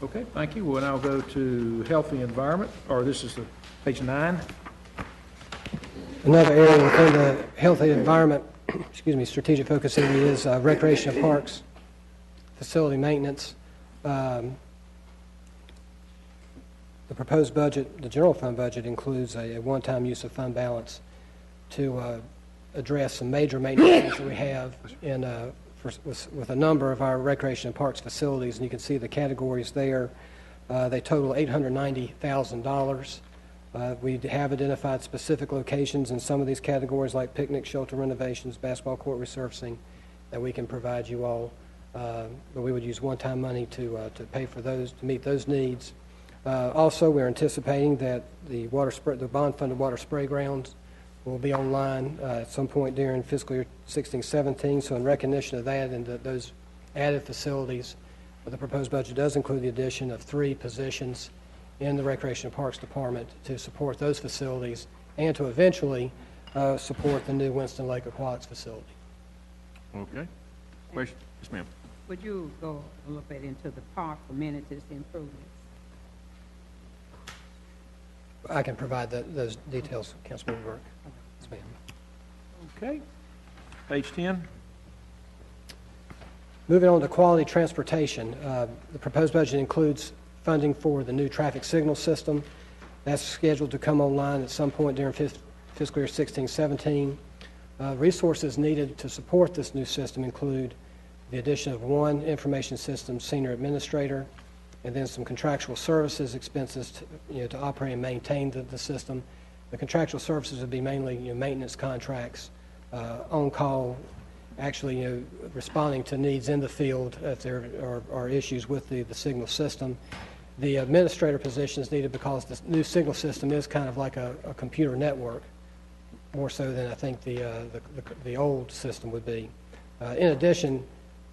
Okay, thank you. We'll now go to healthy environment, or this is the page 9. Another area within the healthy environment, strategic focus area is recreation and parks, facility maintenance. The proposed budget, the general fund budget, includes a one-time use of fund balance to address some major maintenance that we have in with a number of our recreation and parks facilities, and you can see the categories there. They total $890,000. We have identified specific locations in some of these categories, like picnic shelter renovations, basketball court resurfacing, that we can provide you all. But we would use one-time money to pay for those, to meet those needs. Also, we're anticipating that the bond-funded water spray grounds will be online at some point during fiscal year 16-17. So in recognition of that and those added facilities, the proposed budget does include the addition of 3 positions in the Recreation and Parks Department to support those facilities and to eventually support the new Winston Lake Aquatics facility. Okay. Question? Yes, ma'am. Would you go a little bit into the park amenities improvements? I can provide those details, Councilmember Burke. Yes, ma'am. Okay. Page 10. Moving on to quality transportation, the proposed budget includes funding for the new traffic signal system. That's scheduled to come online at some point during fiscal year 16-17. Resources needed to support this new system include the addition of 1 information systems senior administrator, and then some contractual services expenses to operate and maintain the system. The contractual services would be mainly maintenance contracts, on-call, actually responding to needs in the field if there are issues with the signal system. The administrator position is needed because the new signal system is kind of like a computer network, more so than I think the old system would be. In addition,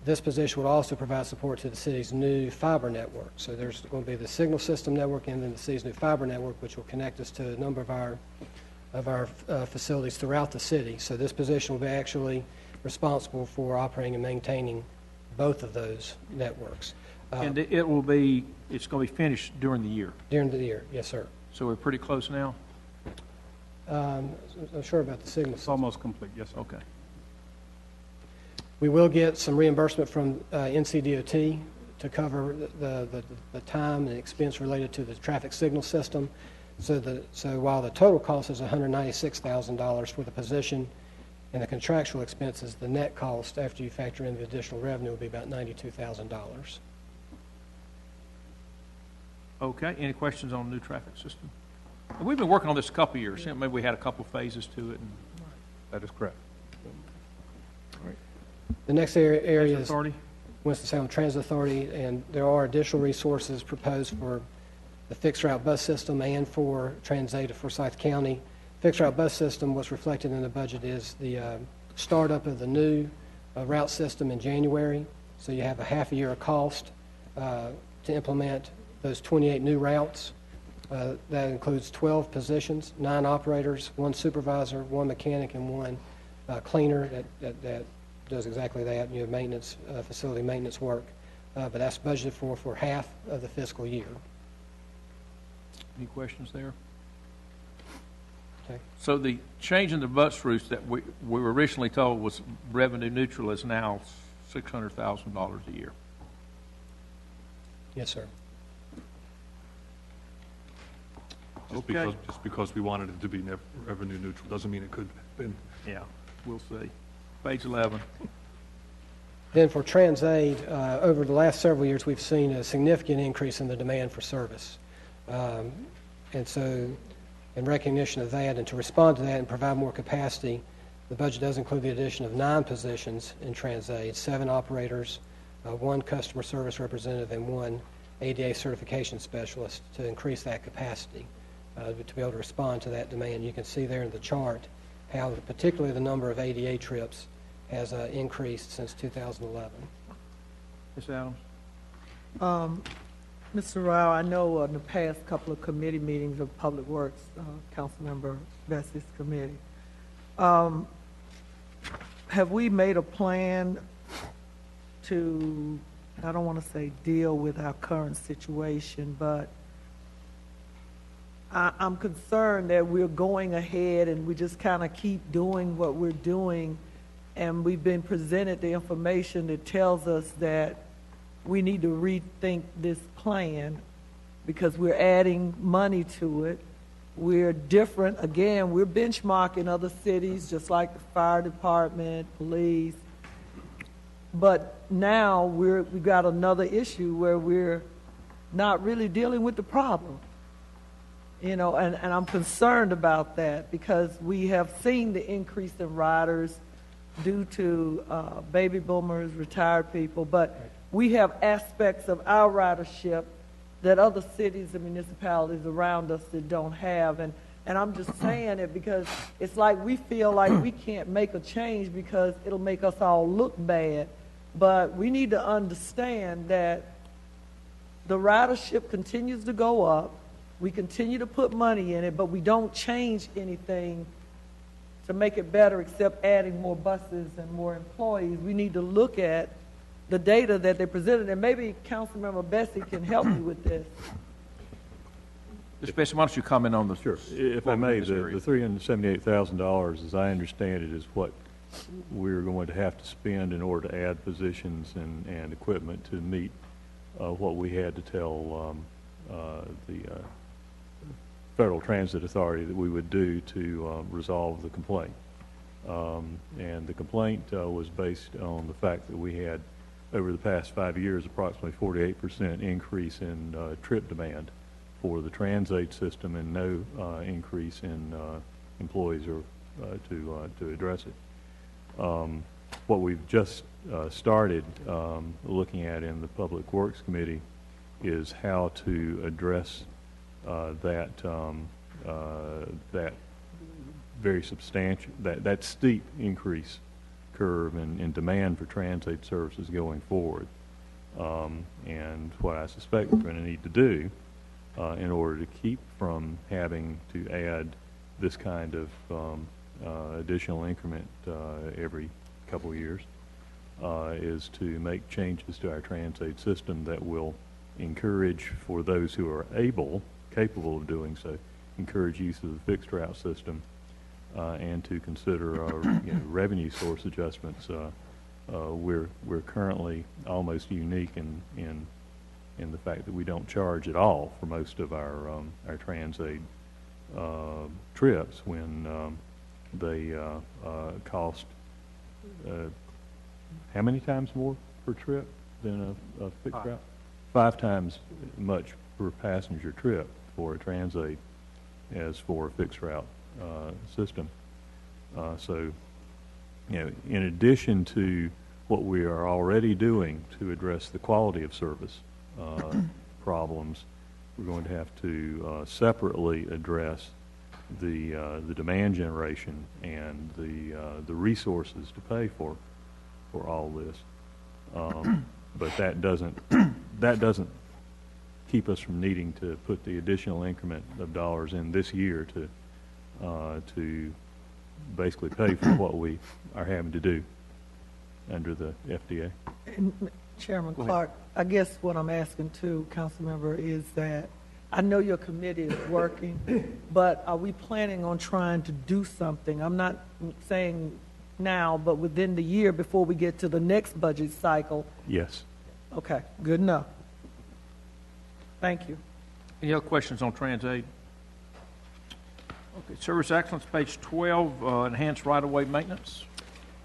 this position would also provide support to the city's new fiber network. So there's going to be the signal system network and then the city's new fiber network, which will connect us to a number of our facilities throughout the city. So this position will be actually responsible for operating and maintaining both of those networks. And it's going to be finished during the year. During the year, yes, sir. So we're pretty close now? I'm sure about the signal It's system. almost complete, yes, sir. Okay. We will get some reimbursement from NCDOT to cover the time and expense related to the traffic signal system. So while the total cost is $196,000 for the position and the contractual expenses, the net cost after you factor in the additional revenue will be about $92,000. Okay, any questions on the new traffic system? We've been working on this a couple of years. Maybe we had a couple of phases to it. That is correct. The next area is Authority? Winston-Salem Transit Authority, and there are additional resources proposed for the fixed route bus system and for Transit of Forsyth County. Fixed route bus system, what's reflected in the budget is the startup of the new route system in January. So you have a half a year of cost to implement those 28 new routes. That includes 12 positions, 9 operators, 1 supervisor, 1 mechanic, and 1 cleaner that does exactly that, maintenance, facility maintenance work. But that's budgeted for half of the fiscal year. Any questions there? Okay. So the change in the bus routes that we were originally told was revenue neutral is now $600,000 a year. Yes, sir. Just because we wanted it to be revenue neutral doesn't mean it could have been. Yeah, we'll see. Page 11. Then for TransAid, over the last several years, we've seen a significant increase in the demand for service. And so in recognition of that and to respond to that and provide more capacity, the budget does include the addition of 9 positions in TransAid, 7 operators, 1 customer service representative, and 1 ADA certification specialist to increase that capacity, to be able to respond to that demand. You can see there in the chart how particularly the number of ADA trips has increased since 2011. Ms. Adams? Mr. Rao, I know in the past couple of committee meetings of Public Works, Councilmember Bessie's committee, have we made a plan to, I don't want to say deal with our current situation, but I'm concerned that we're going ahead and we just kind of keep doing what we're doing, and we've been presented the information that tells us that we need to rethink this plan because we're adding money to it. We're different. Again, we're benchmarking other cities, just like the fire department, police. But now we've got another issue where we're not really dealing with the problem. And I'm concerned about that because we have seen the increase in riders due to baby boomers, retired people, but we have aspects of our ridership that other cities and municipalities around us that don't have. And I'm just saying it because it's like we feel like we can't make a change because it'll make us all look bad. But we need to understand that the ridership continues to go up. We continue to put money in it, but we don't change anything to make it better except adding more buses and more employees. We need to look at the data that they presented, and maybe Councilmember Bessie can help me with this. Mr. Bessie, why don't you comment on the... Sure. If I may, the $378,000, as I understand it, is what we're going to have to spend in order to add positions and equipment to meet what we had to tell the Federal Transit Authority that we would do to resolve the complaint. And the complaint was based on the fact that we had, over the past 5 years, approximately 48% increase in trip demand for the TransAid system and no increase in employees or to address it. What we've just started looking at in the Public Works Committee is how to address that very substantial, that steep increase curve in demand for transit services going forward. And what I suspect we're going to need to do in order to keep from having to add this kind of additional increment every couple of years is to make changes to our transit system that will encourage, for those who are capable of doing so, encourage use of the fixed route system and to consider revenue source adjustments. We're currently almost unique in the fact that we don't charge at all for most of our TransAid trips when they cost how many times more per trip than a fixed route? 5 times much per passenger trip for a Transaid as for a fixed route system. So, you know, in addition to what we are already doing to address the quality of service problems, we're going to have to separately address the demand generation and the resources to pay for all this. But that doesn't keep us from needing to put the additional increment of dollars in this year to basically pay for what we are having to do under the FDA. And Chairman Clark, I guess what I'm asking too, Councilmember, is that I know your committee is working, but are we planning on trying to do something? I'm not saying now, but within the year before we get to the next budget cycle. Yes. Okay, good enough. Thank you. Any other questions on Transaid? Okay, Service Excellence, page 12, enhanced right-of-way maintenance.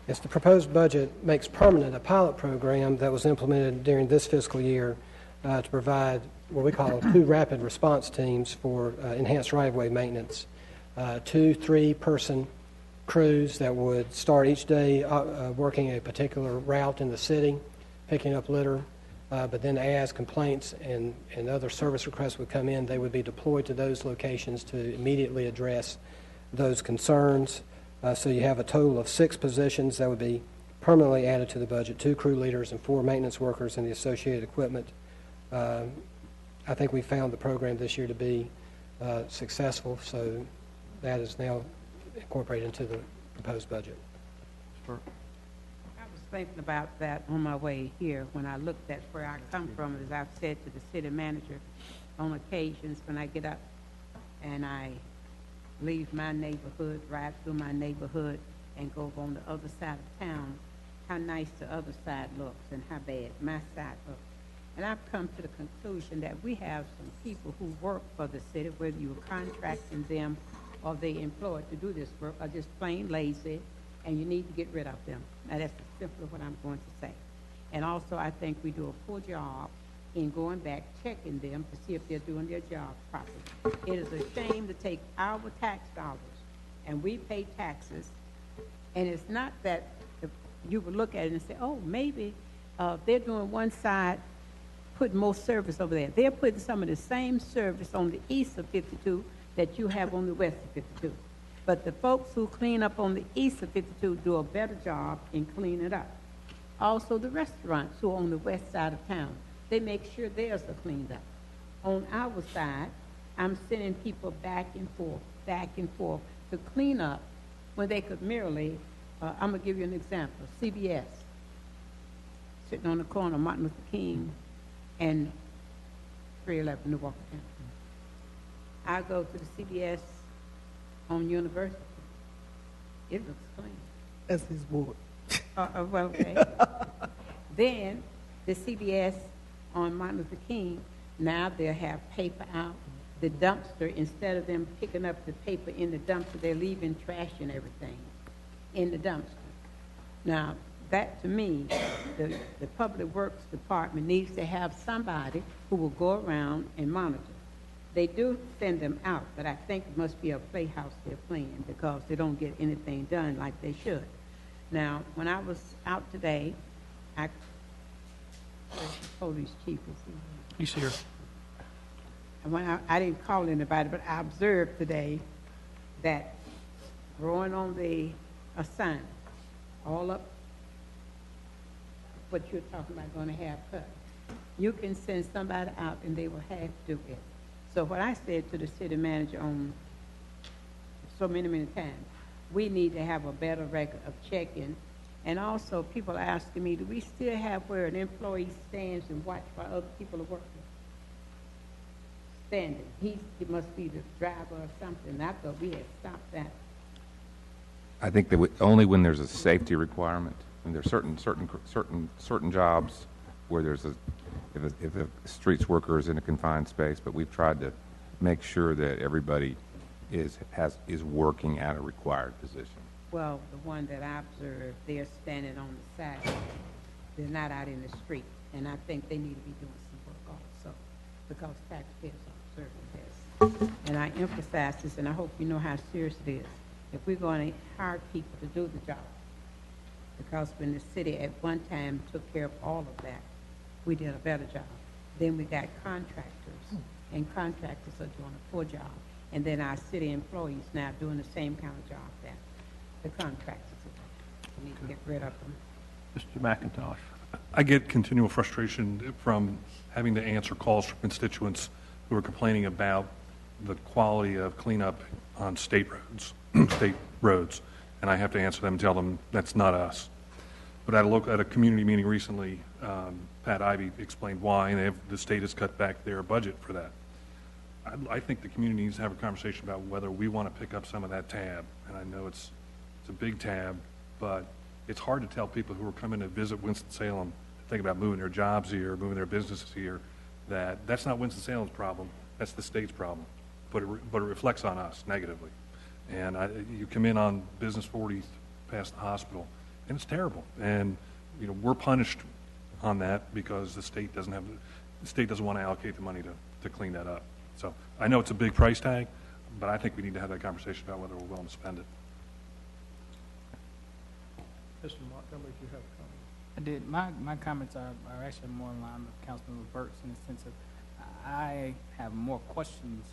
Yes, the proposed budget makes permanent a pilot program that was implemented during this fiscal year to provide what we call 2 rapid response teams for enhanced right-of-way maintenance. 2 3-person crews that would start each day working a particular route in the city, picking up litter, but then as complaints and other service requests would come in, they would be deployed to those locations to immediately address those concerns. So you have a total of 6 positions that would be permanently added to the budget, 2 crew leaders and 4 maintenance workers and the associated equipment. I think we found the program this year to be successful, so that is now incorporated into the proposed budget. I was thinking about that on my way here when I looked at where I come from. As I've said to the city manager on occasions when I get up and I leave my neighborhood, ride through my neighborhood, and go on the other side of town, how nice the other side looks and how bad my side looks. And I've come to the conclusion that we have some people who work for the city, whether you're contracting them or they employed to do this work, are just plain lazy, and you need to get rid of them. Now, that's simply what I'm going to say. And also, I think we do a poor job in going back, checking them to see if they're doing their job properly. It is a shame to take our tax dollars, and we pay taxes, and it's not that you would look at it and say, oh, maybe they're doing one side, putting more service over there. They're putting some of the same service on the east of 52 that you have on the west of 52. But the folks who clean up on the east of 52 do a better job in cleaning it up. Also, the restaurants who are on the west side of town, they make sure theirs are cleaned up. On our side, I'm sending people back and forth to clean up when they could merely, I'm going to give you an example, CBS, sitting on the corner of Martin Luther King and 311 New Walker County. I go to the CBS on University. It looks clean. That's his ward. Well, okay. Then the CBS on Martin Luther King, now they'll have paper out. The dumpster, instead of them picking up the paper in the dumpster, they're leaving trash and everything in the dumpster. Now, that to me, the Public Works Department needs to have somebody who will go around and monitor. They do send them out, but I think it must be a playhouse they're playing because they don't get anything done like they should. Now, when I was out today, the police chief is here. He's here. And when I didn't call anybody, but I observed today that growing on the sign, all up what you're talking about going to have cut, you can send somebody out and they will have to do it. So what I said to the city manager on so many times, we need to have a better record of checking. And also people are asking me, do we still have where an employee stands and watch while other people are working? Standing. He must be the driver or something. I thought we had stopped that. I think that only when there's a safety requirement, and there's certain jobs where there's if a streets worker is in a confined space, but we've tried to make sure that everybody is working at a required position. Well, the one that I observed, they're standing on the side. They're not out in the street. And I think they need to be doing some work also because taxpayers are observing this. And I emphasize this, and I hope you know how serious it is. If we're going to hire people to do the job, because when the city at one time took care of all of that, we did a better job. Then we got contractors, and contractors are doing a poor job. And then our city employees now doing the same kind of job that the contractors are. We need to get rid of them. Mr. McIntosh. I get continual frustration from having to answer calls from constituents who are complaining about the quality of cleanup on state roads, and I have to answer them and tell them that's not us. But at a community meeting recently, Pat Ivey explained why, and the state has cut back their budget for that. I think the community needs to have a conversation about whether we want to pick up some of that tab, and I know it's a big tab, but it's hard to tell people who are coming to visit Winston-Salem, think about moving their jobs here, moving their businesses here, that's not Winston-Salem's problem, that's the state's problem. But it reflects on us negatively. And you come in on Business 40 past the hospital, and it's terrible. And we're punished on that because the state doesn't want to allocate the money to clean that up. So I know it's a big price tag, but I think we need to have that conversation about whether we're willing to spend it. Mr. Montgomery, do you have a comment? I did. My comments are actually more in line with Councilman Burke's in the sense of I have more questions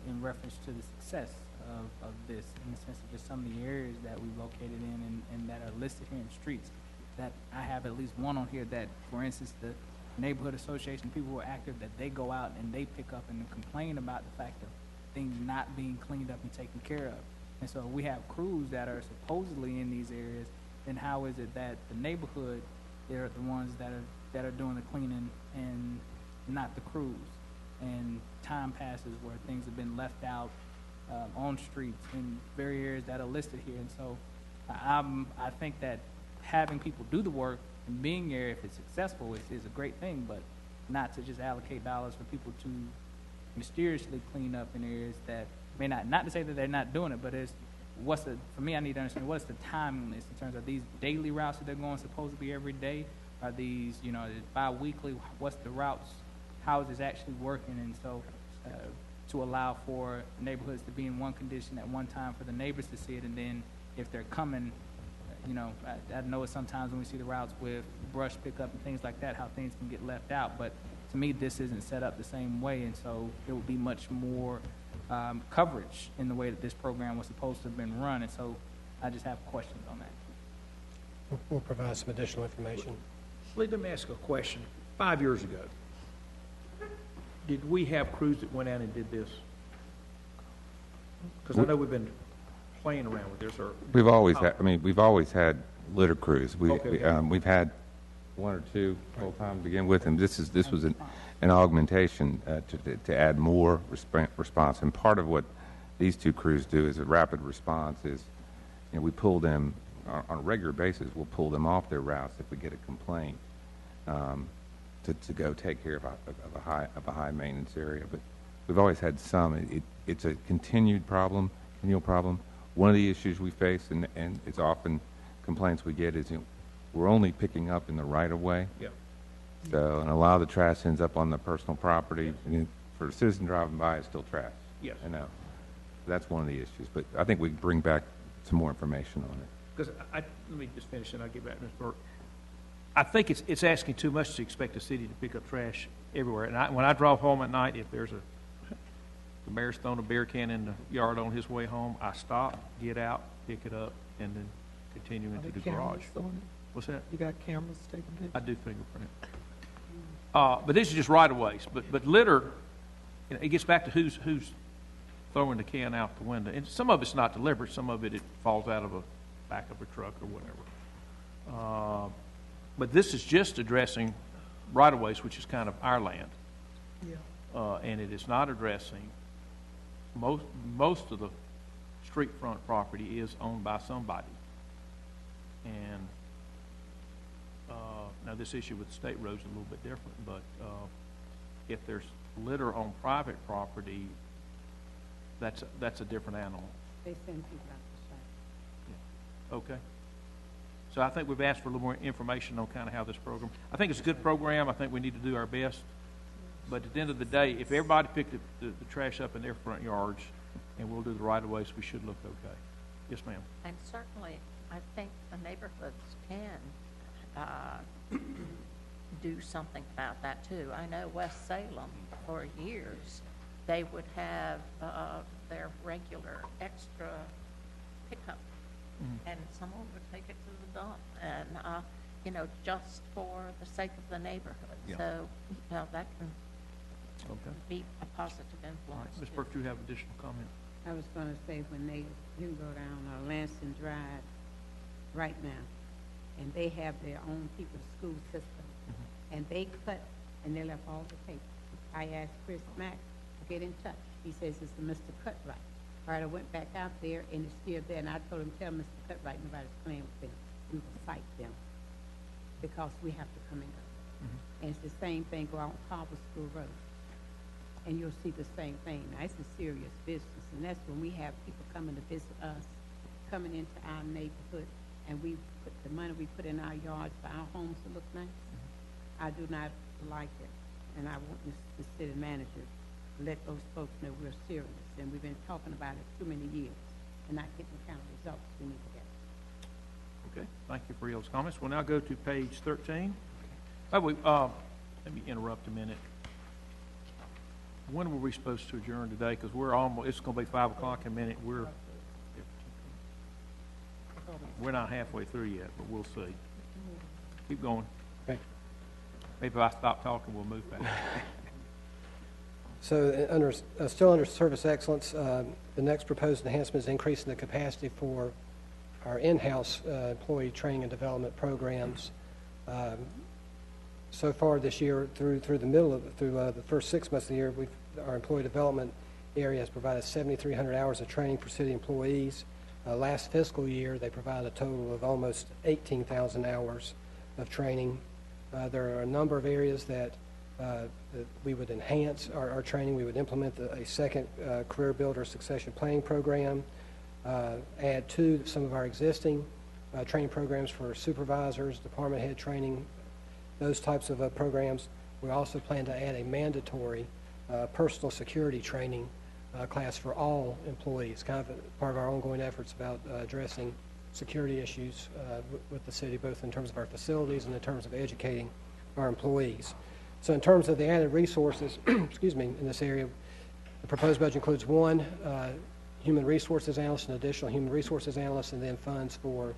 in reference to the success of this, in the sense of just some of the areas that we've located in and that are listed here in the streets. That I have at least one on here that, for instance, the neighborhood association, people who are active, that they go out and they pick up and complain about the fact of things not being cleaned up and taken care of. And so we have crews that are supposedly in these areas, then how is it that the neighborhood, they're the ones that are doing the cleaning and not the crews? And time passes where things have been left out on streets in very areas that are listed here. And so I think that having people do the work and being there, if it's successful, is a great thing, but not to just allocate dollars for people to mysteriously clean up in areas that may not to say that they're not doing it, but for me, I need to understand what's the timeliness in terms of these daily routes that they're going supposed to be every day? Are these, bi-weekly? What's the routes? How is this actually working? And so to allow for neighborhoods to be in one condition at one time for the neighbors to see it, and then if they're coming, I know sometimes when we see the routes with brush pickup and things like that, how things can get left out. But to me, this isn't set up the same way, and so there will be much more coverage in the way that this program was supposed to have been run, and so I just have questions on that. We'll provide some additional information. Let me ask a question. 5 years ago, did we have crews that went out and did this? Because I know we've been playing around with this. Or we've always had litter crews. We've had one or two full time to begin with, and this was an augmentation to add more response. And part of what these two crews do is a rapid response. Is we pull them on a regular basis. We'll pull them off their routes if we get a complaint to go take care of a high maintenance area. But we've always had some. It's a continual problem. One of the issues we face, and it's often complaints we get, is we're only picking up in the right of way. Yeah. So, and a lot of the trash ends up on the personal property. For a citizen driving by, it's still trash. Yes. That's one of the issues. But I think we can bring back some more information on it. Because let me just finish and I'll get back to Ms. Burke. I think it's asking too much to expect a city to pick up trash everywhere. And when I drive home at night, if there's the mayor's thrown a beer can in the yard on his way home, I stop, get out, pick it up, and then continue into the garage. What's that? You got cameras taking pictures? I do fingerprint. But this is just right of ways. But litter, it gets back to who's throwing the can out the window. And some of it's not deliberate. Some of it falls out of a back of a truck or whatever. But this is just addressing right of ways, which is kind of our land. Yeah. And it is not addressing most of the street front property is owned by somebody. And now this issue with state roads is a little bit different, but if there's litter on private property, that's a different animal. They send people out to site. Okay. So I think we've asked for a little more information on kind of how this program, I think it's a good program. I think we need to do our best. But at the end of the day, if everybody picked the trash up in their front yards and we'll do the right of ways, we should look okay. Yes, ma'am. And certainly, I think the neighborhoods can do something about that too. I know West Salem, for years, they would have their regular extra pickup, and someone would take it to the dump, and just for the sake of the neighborhood. Yeah. So, that can be a positive influence. Ms. Burke, do you have additional comment? I was going to say, when they do go down Lansing Drive right now, and they have their own people's school system, and they cut, and they left all the paper. I asked Chris Mack to get in touch. He says it's the Mr. Cutright. All right, I went back out there, and it's still there, and I told him, tell Mr. Cutright nobody's playing with them. We will cite them, because we have to come and go. And it's the same thing, go out on Carver School Road, and you'll see the same thing. Now, it's a serious business, and that's when we have people coming to visit us, coming into our neighborhood, and we put the money we put in our yards for our homes to look nice. I do not like it, and I want the city manager to let those folks know we're serious, and we've been talking about it too many years, and not getting the kind of results we need to get. Okay, thank you for those comments. We'll now go to page 13. Let me interrupt a minute. When were we supposed to adjourn today? Because it's going to be 5 o'clock in a minute. We're not halfway through yet, but we'll see. Keep going. Okay. Maybe if I stop talking, we'll move back. So still under service excellence, the next proposed enhancement is increasing the capacity for our in-house employee training and development programs. So far this year, through the first 6 months of the year, our employee development area has provided 7,300 hours of training for city employees. Last fiscal year, they provided a total of almost 18,000 hours of training. There are a number of areas that we would enhance our training. We would implement a second career builder succession planning program, add to some of our existing training programs for supervisors, department head training, those types of programs. We also plan to add a mandatory personal security training class for all employees, kind of part of our ongoing efforts about addressing security issues with the city, both in terms of our facilities and in terms of educating our employees. So in terms of the added resources, excuse me, in this area, the proposed budget includes one human resources analyst, an additional human resources analyst, and then funds for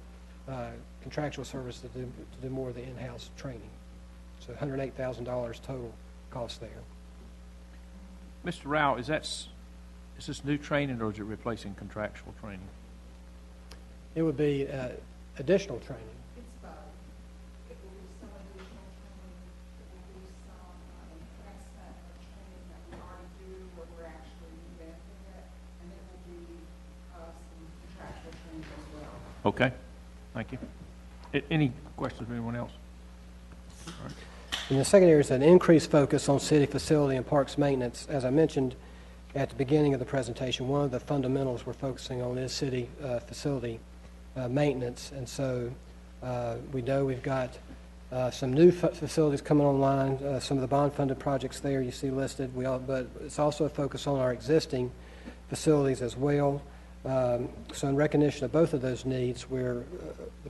contractual services to do more of the in-house training. So $108,000 total cost there. Mr. Rao, is this new training, or is it replacing contractual training? It would be additional training. It's both. It will be some additional training. It will be some enhancement of training that we already do, where we're actually revamping it, and it will be some contractual training as well. Okay, thank you. Any questions from anyone else? All right. And the second area is an increased focus on city facility and parks maintenance. As I mentioned at the beginning of the presentation, one of the fundamentals we're focusing on is city facility maintenance. And so we know we've got some new facilities coming online, some of the bond-funded projects there you see listed. But it's also a focus on our existing facilities as well. So in recognition of both of those needs, the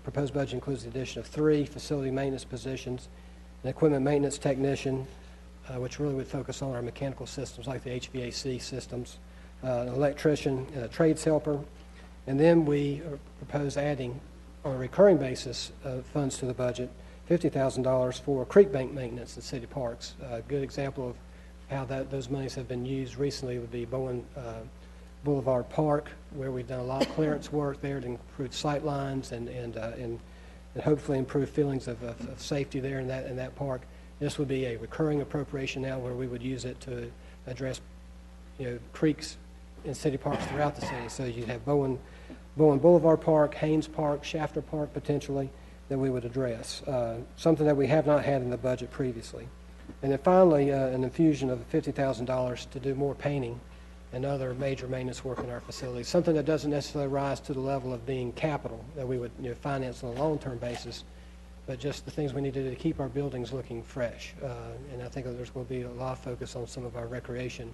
proposed budget includes the addition of 3 facility maintenance positions, an equipment maintenance technician, which really would focus on our mechanical systems like the HVAC systems, an electrician, and a trades helper. And then we propose adding, on a recurring basis, funds to the budget, $50,000 for creek bank maintenance in city parks. A good example of how those monies have been used recently would be Bowen Boulevard Park, where we've done a lot of clearance work there to improve sight lines and hopefully improve feelings of safety there in that park. This would be a recurring appropriation now, where we would use it to address, creeks in city parks throughout the city. So you'd have Bowen Boulevard Park, Haynes Park, Shafter Park potentially that we would address. Something that we have not had in the budget previously. And then finally, an infusion of $50,000 to do more painting and other major maintenance work in our facilities, something that doesn't necessarily rise to the level of being capital that we would finance on a long-term basis, but just the things we need to do to keep our buildings looking fresh. And I think that there's going to be a lot of focus on some of our recreation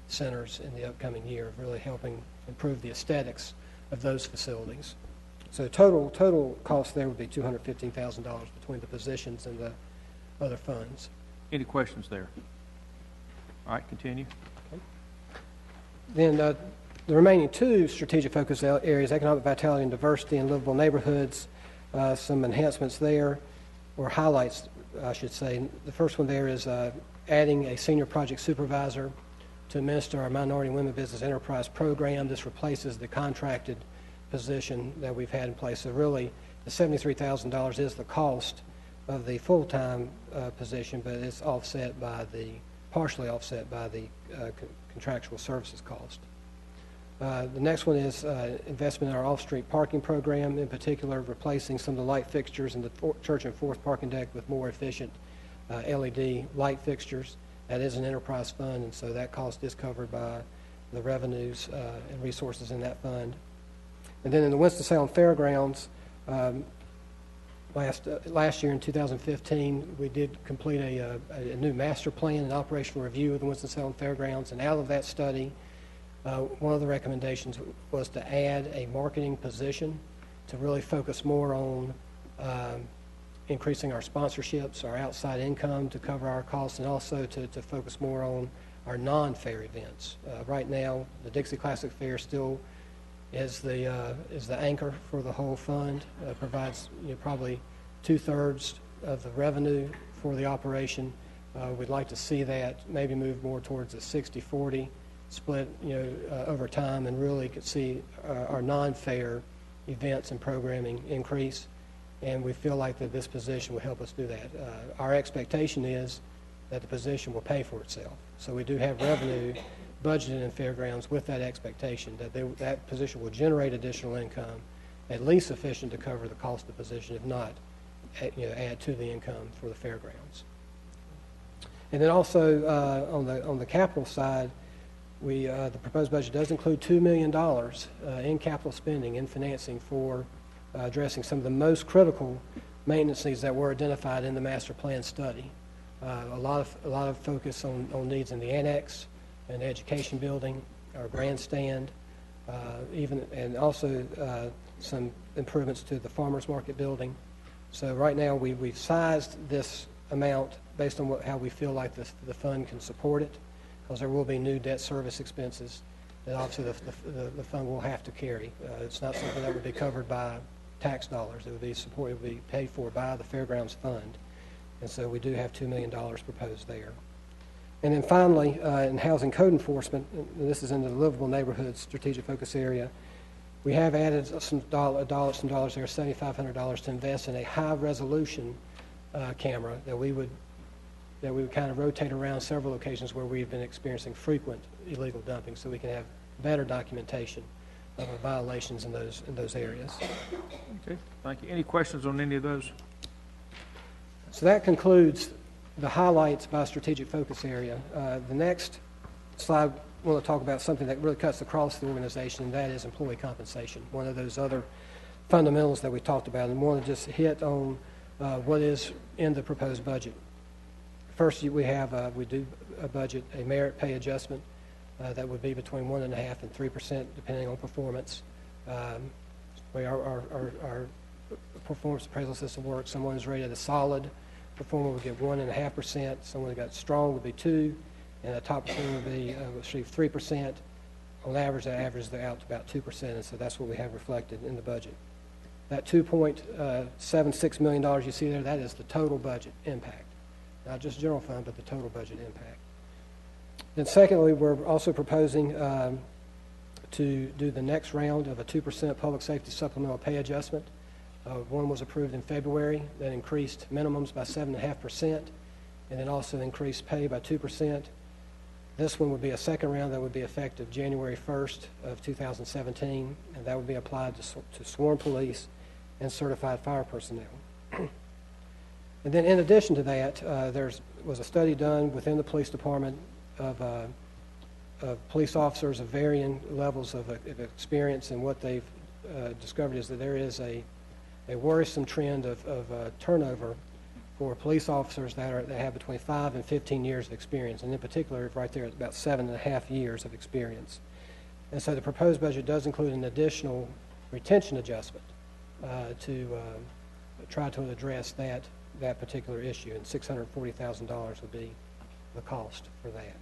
centers in the upcoming year, of really helping improve the aesthetics of those facilities. So total cost there would be $215,000 between the positions and the other funds. Any questions there? All right, continue. Then the remaining two strategic focus areas, economic vitality and diversity in livable neighborhoods, some enhancements there, or highlights, I should say. The first one there is adding a senior project supervisor to administer our Minority and Women Business Enterprise Program. This replaces the contracted position that we've had in place. So really, the $73,000 is the cost of the full-time position, but it's partially offset by the contractual services cost. The next one is investment in our off-street parking program, in particular replacing some of the light fixtures in the Church and Fourth parking deck with more efficient LED light fixtures. That is an enterprise fund, and so that cost is covered by the revenues and resources in that fund. And then in the Winston-Salem Fairgrounds, last year in 2015, we did complete a new master plan and operational review of the Winston-Salem Fairgrounds, and out of that study, one of the recommendations was to add a marketing position to really focus more on increasing our sponsorships, our outside income to cover our costs, and also to focus more on our non-fair events. Right now, the Dixie Classic Fair still is the anchor for the whole fund. Provides probably 2/3 of the revenue for the operation. We'd like to see that maybe move more towards a 60-40 split, over time, and really could see our non-fair events and programming increase. And we feel like that this position will help us do that. Our expectation is that the position will pay for itself. So we do have revenue budgeted in fairgrounds with that expectation that that position will generate additional income, at least sufficient to cover the cost of the position, if not, add to the income for the fairgrounds. And then also on the capital side, the proposed budget does include $2 million in capital spending and financing for addressing some of the most critical maintenance needs that were identified in the master plan study. A lot of focus on needs in the annex and education building, our grandstand, and also some improvements to the farmers market building. So right now we've sized this amount based on how we feel like the fund can support it, because there will be new debt service expenses that obviously the fund will have to carry. It's not something that would be covered by tax dollars. It would be paid for by the Fairgrounds Fund. And so we do have $2 million proposed there. And then finally, in housing code enforcement, and this is in the livable neighborhoods strategic focus area, we have added some dollars there, $7,500 to invest in a high-resolution camera that we would kind of rotate around several occasions where we've been experiencing frequent illegal dumping, so we can have better documentation of violations in those areas. Okay, thank you. Any questions on any of those? So that concludes the highlights by strategic focus area. The next slide, I want to talk about something that really cuts across the organization, and that is employee compensation, one of those other fundamentals that we talked about, and want to just hit on what is in the proposed budget. First, we do budget a merit pay adjustment that would be between 1.5% and 3%, depending on performance. Our performance appraisal system works. Someone is rated a solid performer would get 1.5%. Someone who got strong would be 2%, and a top performer would receive 3%. On average, that averages out to about 2%, and so that's what we have reflected in the budget. That $2.76 million you see there, that is the total budget impact. Not just general fund, but the total budget impact. Then secondly, we're also proposing to do the next round of a 2% public safety supplemental pay adjustment. One was approved in February that increased minimums by 7.5% and then also increased pay by 2%. This one would be a second round that would be effective January 1st of 2017, and that would be applied to sworn police and certified fire personnel. And then in addition to that, there was a study done within the police department of police officers of varying levels of experience, and what they've discovered is that there is a worrisome trend of turnover for police officers that have between 5 and 15 years of experience, and in particular, right there, it's about 7.5 years of experience. And so the proposed budget does include an additional retention adjustment to try to address that particular issue, and $640,000 would be the cost for that.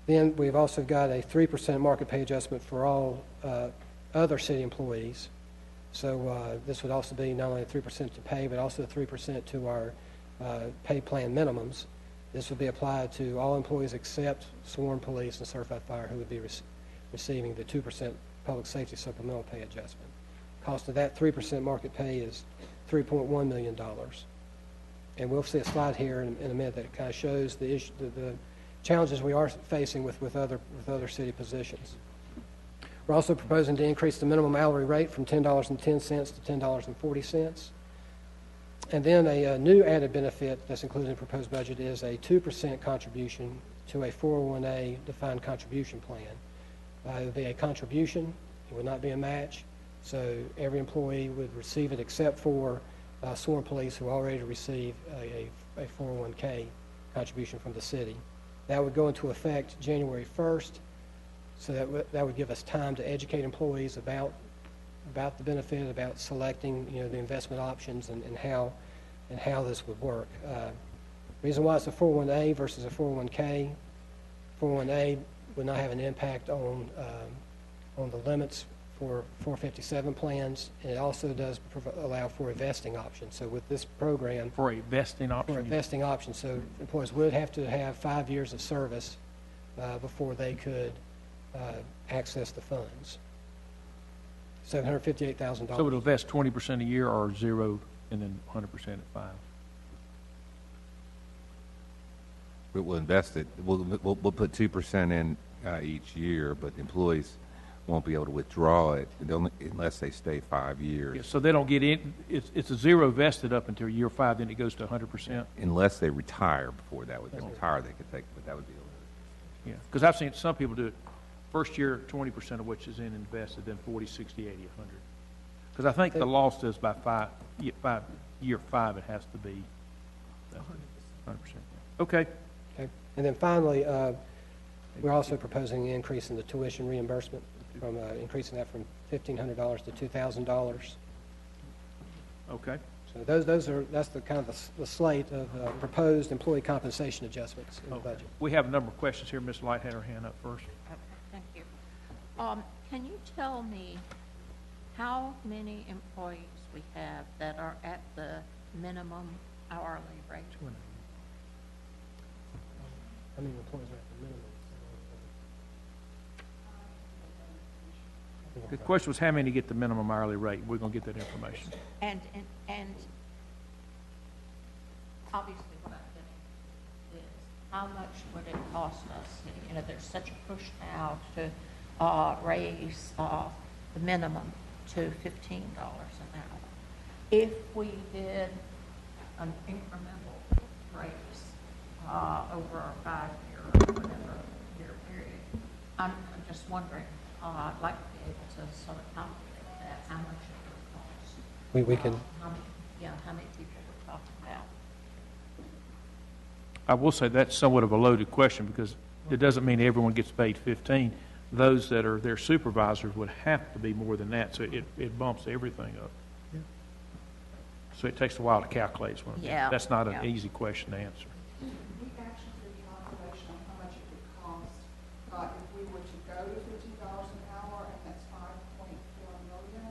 Then we've also got a 3% market pay adjustment for all other city employees. So this would also be not only 3% to pay, but also 3% to our pay plan minimums. This would be applied to all employees except sworn police and certified fire, who would be receiving the 2% public safety supplemental pay adjustment. Cost of that 3% market pay is $3.1 million. And we'll see a slide here in a minute that kind of shows the challenges we are facing with other city positions. We're also proposing to increase the minimum hourly rate from $10.10 to $10.40. And then a new added benefit that's included in the proposed budget is a 2% contribution to a 401A defined contribution plan. It would be a contribution. It would not be a match. So every employee would receive it except for sworn police who already receive a 401K contribution from the city. That would go into effect January 1st. So that would give us time to educate employees about the benefit, about selecting, the investment options and how this would work. Reason why it's a 401A versus a 401K, 401A would not have an impact on the limits for 457 plans, and it also does allow for a vesting option. So with this program, For a vesting option? for a vesting option, so employees would have to have 5 years of service before they could access the funds. $758,000. So it'll vest 20% a year or 0 and then 100% at 5? We'll invest it. We'll put 2% in each year, but employees won't be able to withdraw it unless they stay 5 years. Yeah, so they don't get in, it's a 0 vested up until year 5, then it goes to 100%? Unless they retire before that. If they retire, they could take, but that would be Yeah, because I've seen some people do it, first year, 20% of which is in invested, then 40, 60, 80, 100. Because I think the law says by year 5, it has to be 100%. Okay. Okay. And then finally, we're also proposing an increase in the tuition reimbursement, from increasing that from $1,500 to $2,000. Okay. So that's the kind of the slate of proposed employee compensation adjustments in the budget. We have a number of questions here. Ms. Light had her hand up first. Okay, thank you. Can you tell me how many employees we have that are at the minimum hourly rate? How many employees are at the minimum? The question was how many get the minimum hourly rate. We're going to get that information. And obviously what I'm getting is how much would it cost us? There's such a push now to raise the minimum to $15 an hour. If we did an incremental raise over a 5-year or whatever year period, I'm just wondering, I'd like to be able to sort of calculate that, how much it would cost. We can. How many people we're talking about. I will say that's somewhat of a loaded question because it doesn't mean everyone gets paid 15. Those that are their supervisors would have to be more than that, so it bumps everything up. Yeah. So it takes a while to calculate. Yeah. That's not an easy question to answer. We actually did a calculation on how much it would cost if we were to go to $15 an hour, and that's $5.4 million,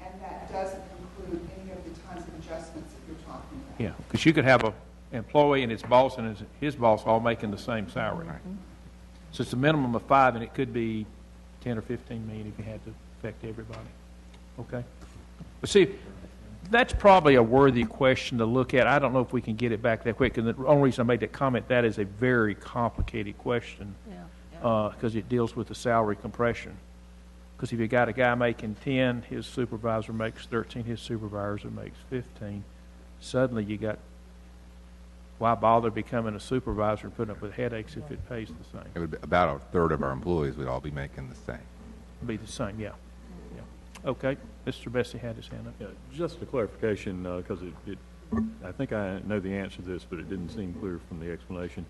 and that doesn't include any of the kinds of adjustments that you're talking about. Yeah, because you could have an employee and his boss and his boss all making the same salary. Right. So it's a minimum of 5, and it could be 10 or 15 million if you had to affect everybody. Okay? But see, that's probably a worthy question to look at. I don't know if we can get it back that quick, and the only reason I made that comment, that is a very complicated question because it deals with the salary compression. Because if you got a guy making 10, his supervisor makes 13, his supervisor makes 15, suddenly you got why bother becoming a supervisor and putting up with headaches if it pays the same? It would be about a third of our employees would all be making the same. Be the same, yeah. Okay, Mr. Bessie had his hand up. Yeah, just a clarification, because I think I know the answer to this, but it didn't seem clear from the explanation.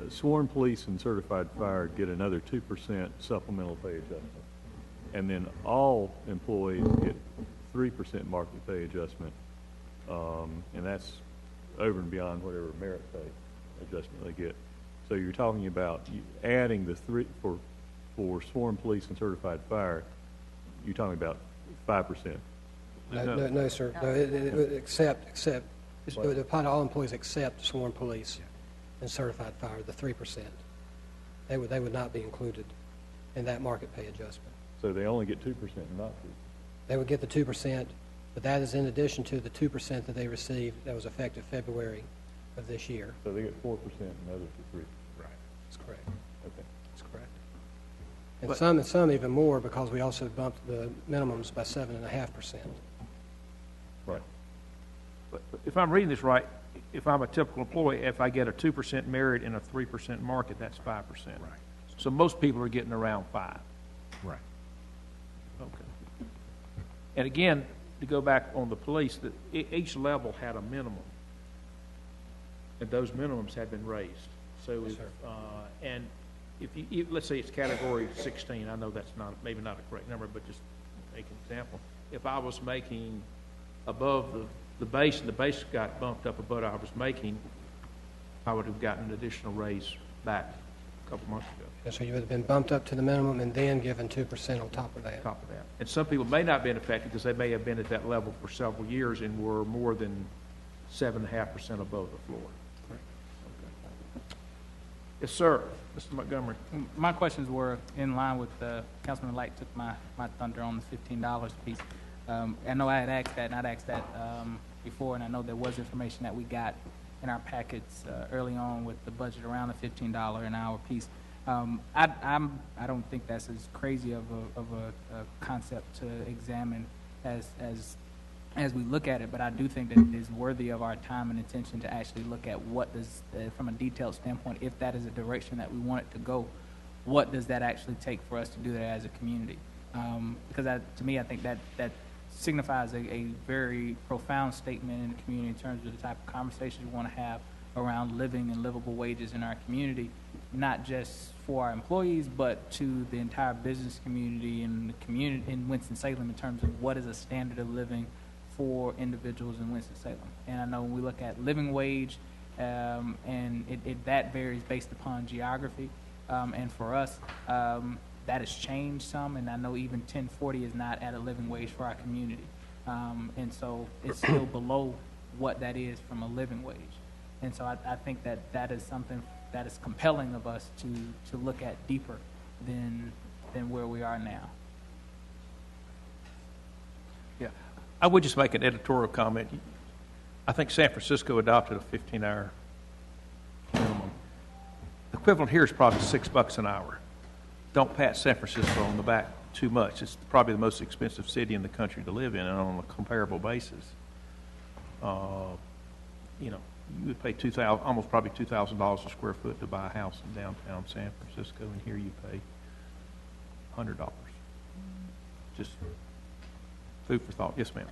Sworn police and certified fire get another 2% supplemental pay adjustment. And then all employees get 3% market pay adjustment. And that's over and beyond whatever merit pay adjustment they get. So you're talking about adding the for sworn police and certified fire, you're talking about 5%. No, sir. No, except, it would apply to all employees except sworn police and certified fire, the 3%. They would not be included in that market pay adjustment. So they only get 2%, not 3%. They would get the 2%, but that is in addition to the 2% that they received that was effective February of this year. So they get 4% and others get 3%. Right. That's correct. Okay. That's correct. And some even more because we also bumped the minimums by 7.5%. Right. But if I'm reading this right, if I'm a typical employee, if I get a 2% merit and a 3% market, that's 5%. Right. So most people are getting around 5. Right. Okay. And again, to go back on the police, each level had a minimum, and those minimums had been raised. So, Yes, and if you let's say it's category 16, I know that's maybe not a correct number, but just make an example. If I was making above the base, and the base got bumped up above what I was making, I would have gotten an additional raise back a couple months ago. And so you would have been bumped up to the minimum and then given 2% on top of that. And some people may not have been affected because they may have been at that level for several years and were more than 7.5% above the floor. Correct. Okay. Yes, sir. Mr. Montgomery. My questions were in line with Councilman Light took my thunder on the $15 piece. I know I had asked that, and I'd asked that before, and I know there was information that we got in our packets early on with the budget around the $15 an hour piece. I don't think that's as crazy of a concept to examine as we look at it, but I do think that it is worthy of our time and attention to actually look at what does, from a detailed standpoint, if that is a direction that we want it to go, what does that actually take for us to do that as a community? Because to me, I think that signifies a very profound statement in the community in terms of the type of conversations we want to have around living and livable wages in our community, not just for our employees, but to the entire business community and the community in Winston-Salem in terms of what is a standard of living for individuals in Winston-Salem. And I know when we look at living wage, and that varies based upon geography, and for us, that has changed some, and I know even 1040 is not at a living wage for our community. And so it's still below what that is from a living wage. And so I think that is something that is compelling of us to look at deeper than where we are now. Yeah. I would just make an editorial comment. I think San Francisco adopted a 15-hour minimum. The equivalent here is probably $6 an hour. Don't pat San Francisco on the back too much. It's probably the most expensive city in the country to live in, and on a comparable basis. You would pay almost probably $2,000 a square foot to buy a house in downtown San Francisco, and here you pay $100. Just food for thought. Yes, ma'am.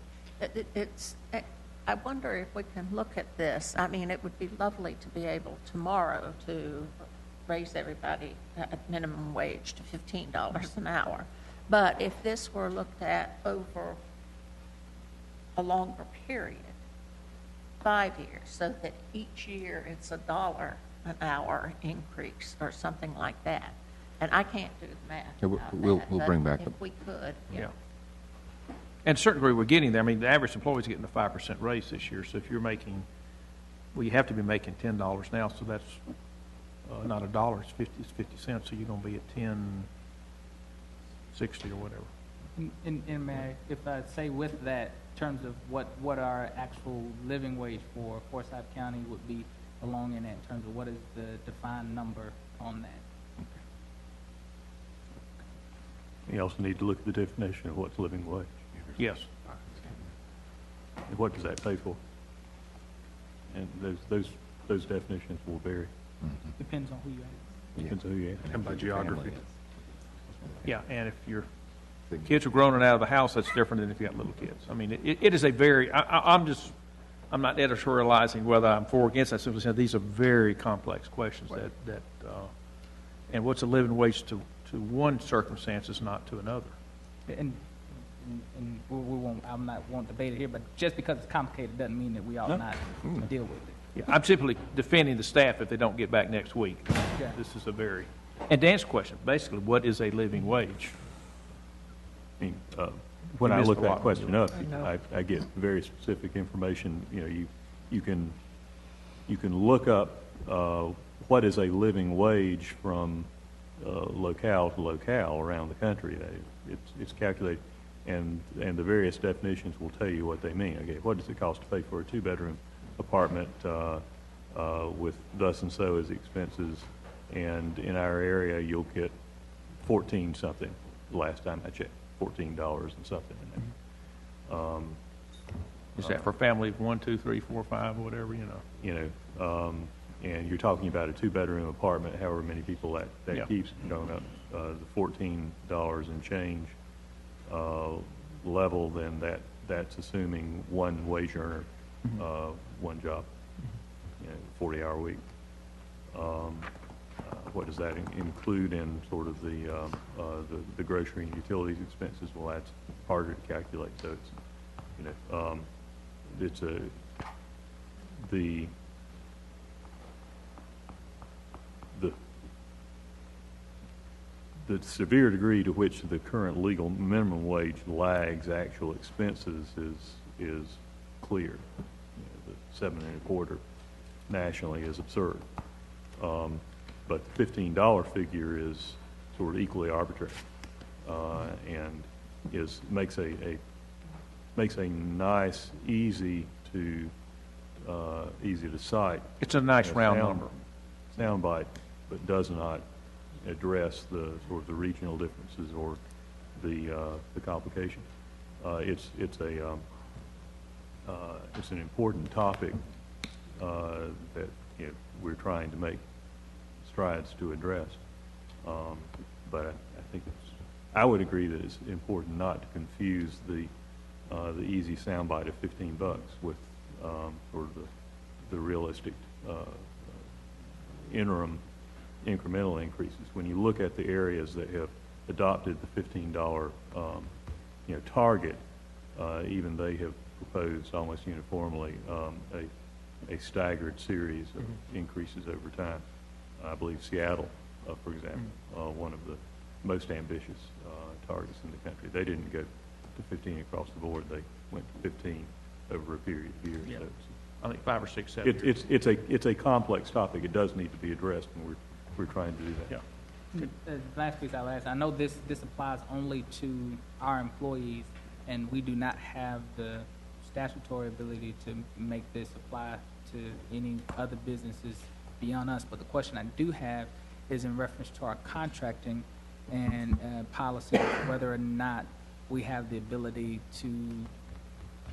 I wonder if we can look at this. I mean, it would be lovely to be able tomorrow to raise everybody at minimum wage to $15 an hour. But if this were looked at over a longer period, 5 years, so that each year it's $1 an hour increase or something like that. And I can't do the math. Yeah, we'll bring back if we could. Yeah. And to a certain degree, we're getting there. I mean, the average employee is getting a 5% raise this year. So if you're making, well, you have to be making $10 now. So that's not $1. It's 50 cents. So you're going to be at $10.60 or whatever. And Mary, if I say with that, in terms of what our actual living wage for Forsyth County would be along in that, in terms of what is the defined number on that. You also need to look at the definition of what's living wage. Yes. And what does that pay for? And those definitions will vary. Depends on who you ask. Depends on who you ask. And by geography. Yeah, and if your kids are grown and out of the house, that's different than if you got little kids. I mean, it is a very, I'm not editorializing whether I'm for or against. I simply said these are very complex questions and what's a living wage to one circumstance is not to another. And we won't, won't debate it here, but just because it's complicated doesn't mean that we ought not deal with it. Yeah, I'm simply defending the staff if they don't get back next week. Yeah. This is a very, and Dan's question, basically, what is a living wage? I mean, when I missed look a that lot. question up, I know. I get very specific information. You know, you can look up what is a living wage from locale to locale around the country. It's calculated, and the various definitions will tell you what they mean. Okay, what does it cost to pay for a 2-bedroom apartment with thus and so as expenses? And in our area, you'll get 14 something. The last time I checked, $14 and something in there. Is that for family of 1, 2, 3, 4, 5, or whatever, And you're talking about a 2-bedroom apartment, however many people that Yeah. keeps going up, the $14 and change level, then that's assuming one wage earner, one job, 40-hour week. What does that include in sort of the grocery and utilities expenses? Well, that's harder to calculate. So it's the severe degree to which the current legal minimum wage lags actual expenses is clear. The 7.25 nationally is absurd. But the $15 figure is sort of equally arbitrary, and makes a nice, easy to cite. It's a nice round number. Soundbite, but does not address the sort of the regional differences or the complication. It's an important topic that we're trying to make strides to address. But I think I would agree that it's important not to confuse the easy soundbite of $15 with sort of the realistic interim incremental increases. When you look at the areas that have adopted the $15 target, even they have proposed almost uniformly a staggered series of increases over time. I believe Seattle, for example, one of the most ambitious targets in the country. They didn't go to 15 across the board. They went to 15 over a period of years. Yeah. So I think 5 or 6, 7 years. it's a complex topic. It does need to be addressed, and we're trying to do that. Yeah. Last piece I'll ask, I know this applies only to our employees, and we do not have the statutory ability to make this apply to any other businesses beyond us. But the question I do have is in reference to our contracting and policy, whether or not we have the ability to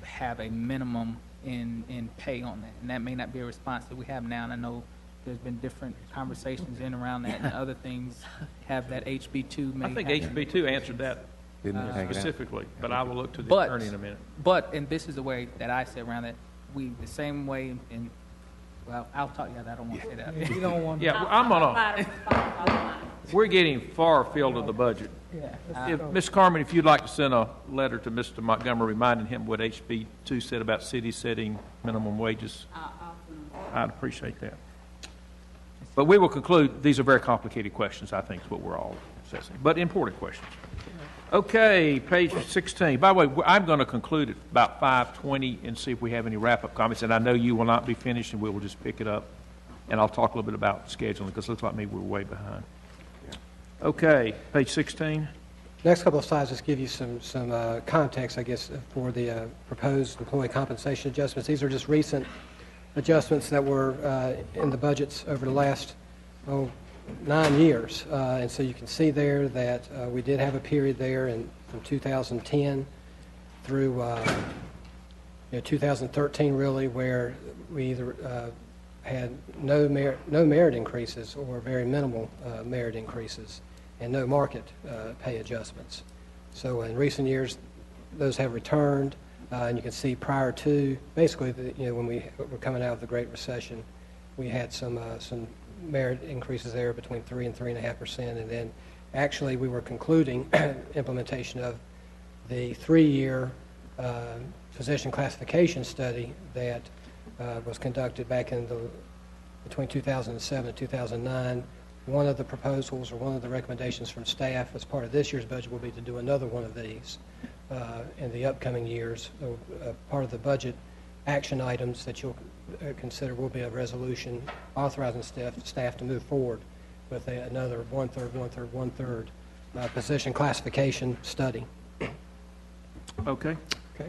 have a minimum in pay on that. And that may not be a response that we have now, and I know there's been different conversations in around that, and other things have that HB2 may I think have. HB2 answered that specifically, but I will look to the attorney in a minute. But, and this is the way that I say around that, the same way in, well, I'll talk to you, I don't want to say that. You don't want to. Yeah, we're getting far afield of the budget. Yeah. Ms. Carmen, if you'd like to send a letter to Mr. Montgomery reminding him what HB2 said about cities setting minimum wages, I'd appreciate that. But we will conclude, these are very complicated questions, I think is what we're all assessing, but important questions. Okay, page 16. By the way, I'm going to conclude at about 5:20 and see if we have any wrap-up comments, and I know you will not be finished, and we will just pick it up, and I'll talk a little bit about scheduling, because it looks like maybe we're way behind. Okay, page 16. Next couple of slides just give you some context, I guess, for the proposed employee compensation adjustments. These are just recent adjustments that were in the budgets over the last 9 years. And so you can see there that we did have a period there from 2010 through 2013 really, where we either had no merit increases or very minimal merit increases and no market pay adjustments. So in recent years, those have returned, and you can see prior to, basically, when we were coming out of the Great Recession, we had some merit increases there between 3 and 3.5%, and then actually we were concluding implementation of the 3-year physician classification study that was conducted back in between 2007 and 2009. One of the proposals or one of the recommendations from staff as part of this year's budget will be to do another one of these in the upcoming years. Part of the budget action items that you'll consider will be a resolution authorizing staff to move forward with another one-third position classification study. Okay.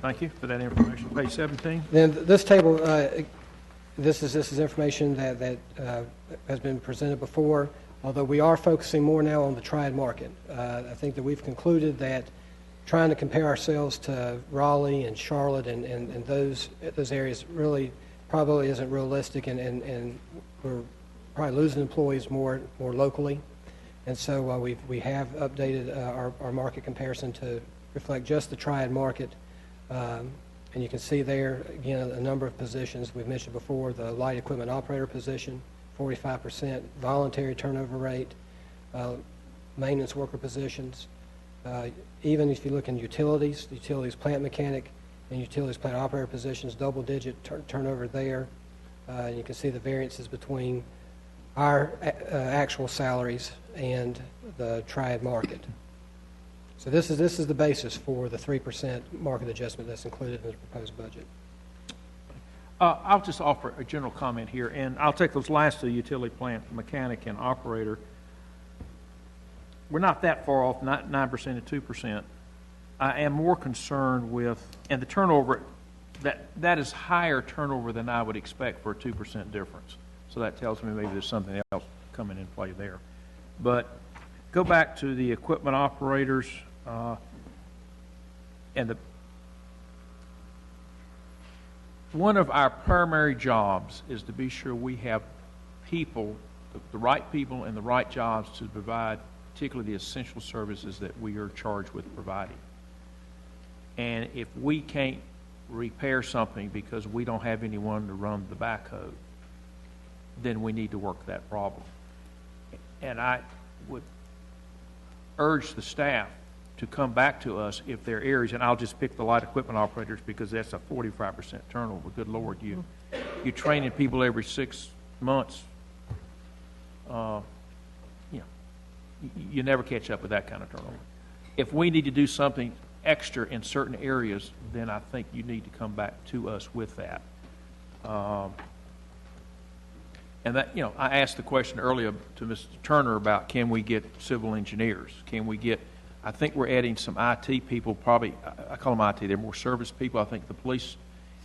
Thank you for that information. Page 17. Then this table, this is information that has been presented before, although we are focusing more now on the triad market. I think that we've concluded that trying to compare ourselves to Raleigh and Charlotte and those areas really probably isn't realistic, and we're probably losing employees more locally. And so we have updated our market comparison to reflect just the triad market. And you can see there, again, a number of positions we've mentioned before: the light equipment operator position, 45% voluntary turnover rate, maintenance worker positions. Even if you look in utilities plant mechanic and utilities plant operator positions, double-digit turnover there. You can see the variances between our actual salaries and the triad market. So this is the basis for the 3% market adjustment that's included in the proposed budget. I'll just offer a general comment here, and I'll take those last two, utility plant mechanic and operator. We're not that far off, not 9% and 2%. I am more concerned with, and the turnover, that is higher turnover than I would expect for a 2% difference. So that tells me maybe there's something else coming in play there. But go back to the equipment operators, and one of our primary jobs is to be sure we have people, the right people in the right jobs to provide particularly the essential services that we are charged with providing. And if we can't repair something because we don't have anyone to run the backhoe, then we need to work that problem. And I would urge the staff to come back to us if there are areas, and I'll just pick the light equipment operators because that's a 45% turnover. Good Lord, you're training people every 6 months. You never catch up with that kind of turnover. If we need to do something extra in certain areas, then I think you need to come back to us with that. And that, I asked the question earlier to Mr. Turner about can we get civil engineers? Can we get, I think we're adding some IT people, probably, I call them IT, they're more service people. I think the police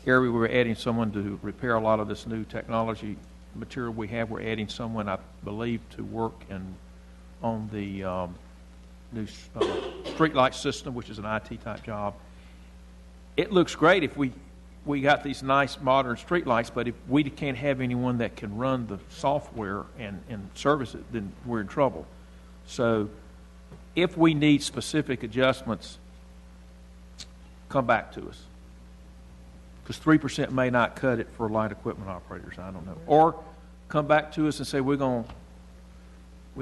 area, we're adding someone to repair a lot of this new technology material we have. We're adding someone, I believe, to work on the new street light system, which is an IT type job. It looks great if we got these nice modern street lights, but if we can't have anyone that can run the software and service it, then we're in trouble. So if we need specific adjustments, come back to us. Because 3% may not cut it for light equipment operators, I don't know. Or come back to us and say we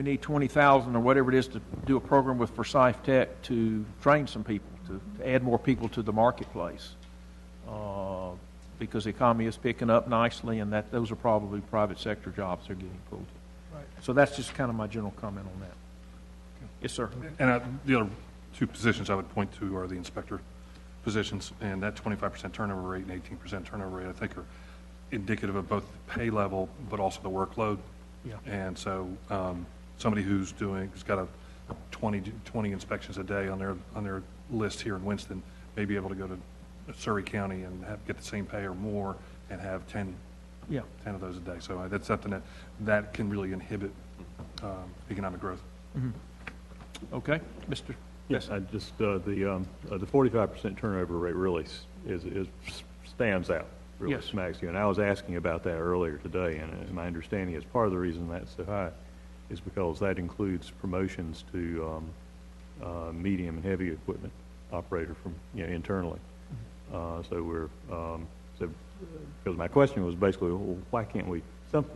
need 20,000 or whatever it is to do a program with Forsyth Tech to train some people, to add more people to the marketplace. Because the economy is picking up nicely, and those are probably private sector jobs they're getting pulled to. Right. So that's just kind of my general comment on that. Okay. Yes, sir. And the other two positions I would point to are the inspector positions, and that 25% turnover rate and 18% turnover rate, I think, are indicative of both the pay level but also the workload. Yeah. And so somebody who's got a 20 inspections a day on their list here in Winston may be able to go to Surrey County and get the same pay or more and have 10 of those a day. So that's something that can really inhibit economic growth. Mm-hmm. Okay, Mr. Yes, I just the 45% turnover rate really is stands out, really Yes. smacks you. And I was asking about that earlier today, and my understanding is part of the reason that's so high is because that includes promotions to medium and heavy equipment operator from, internally. So we're, because my question was basically, well, why can't we,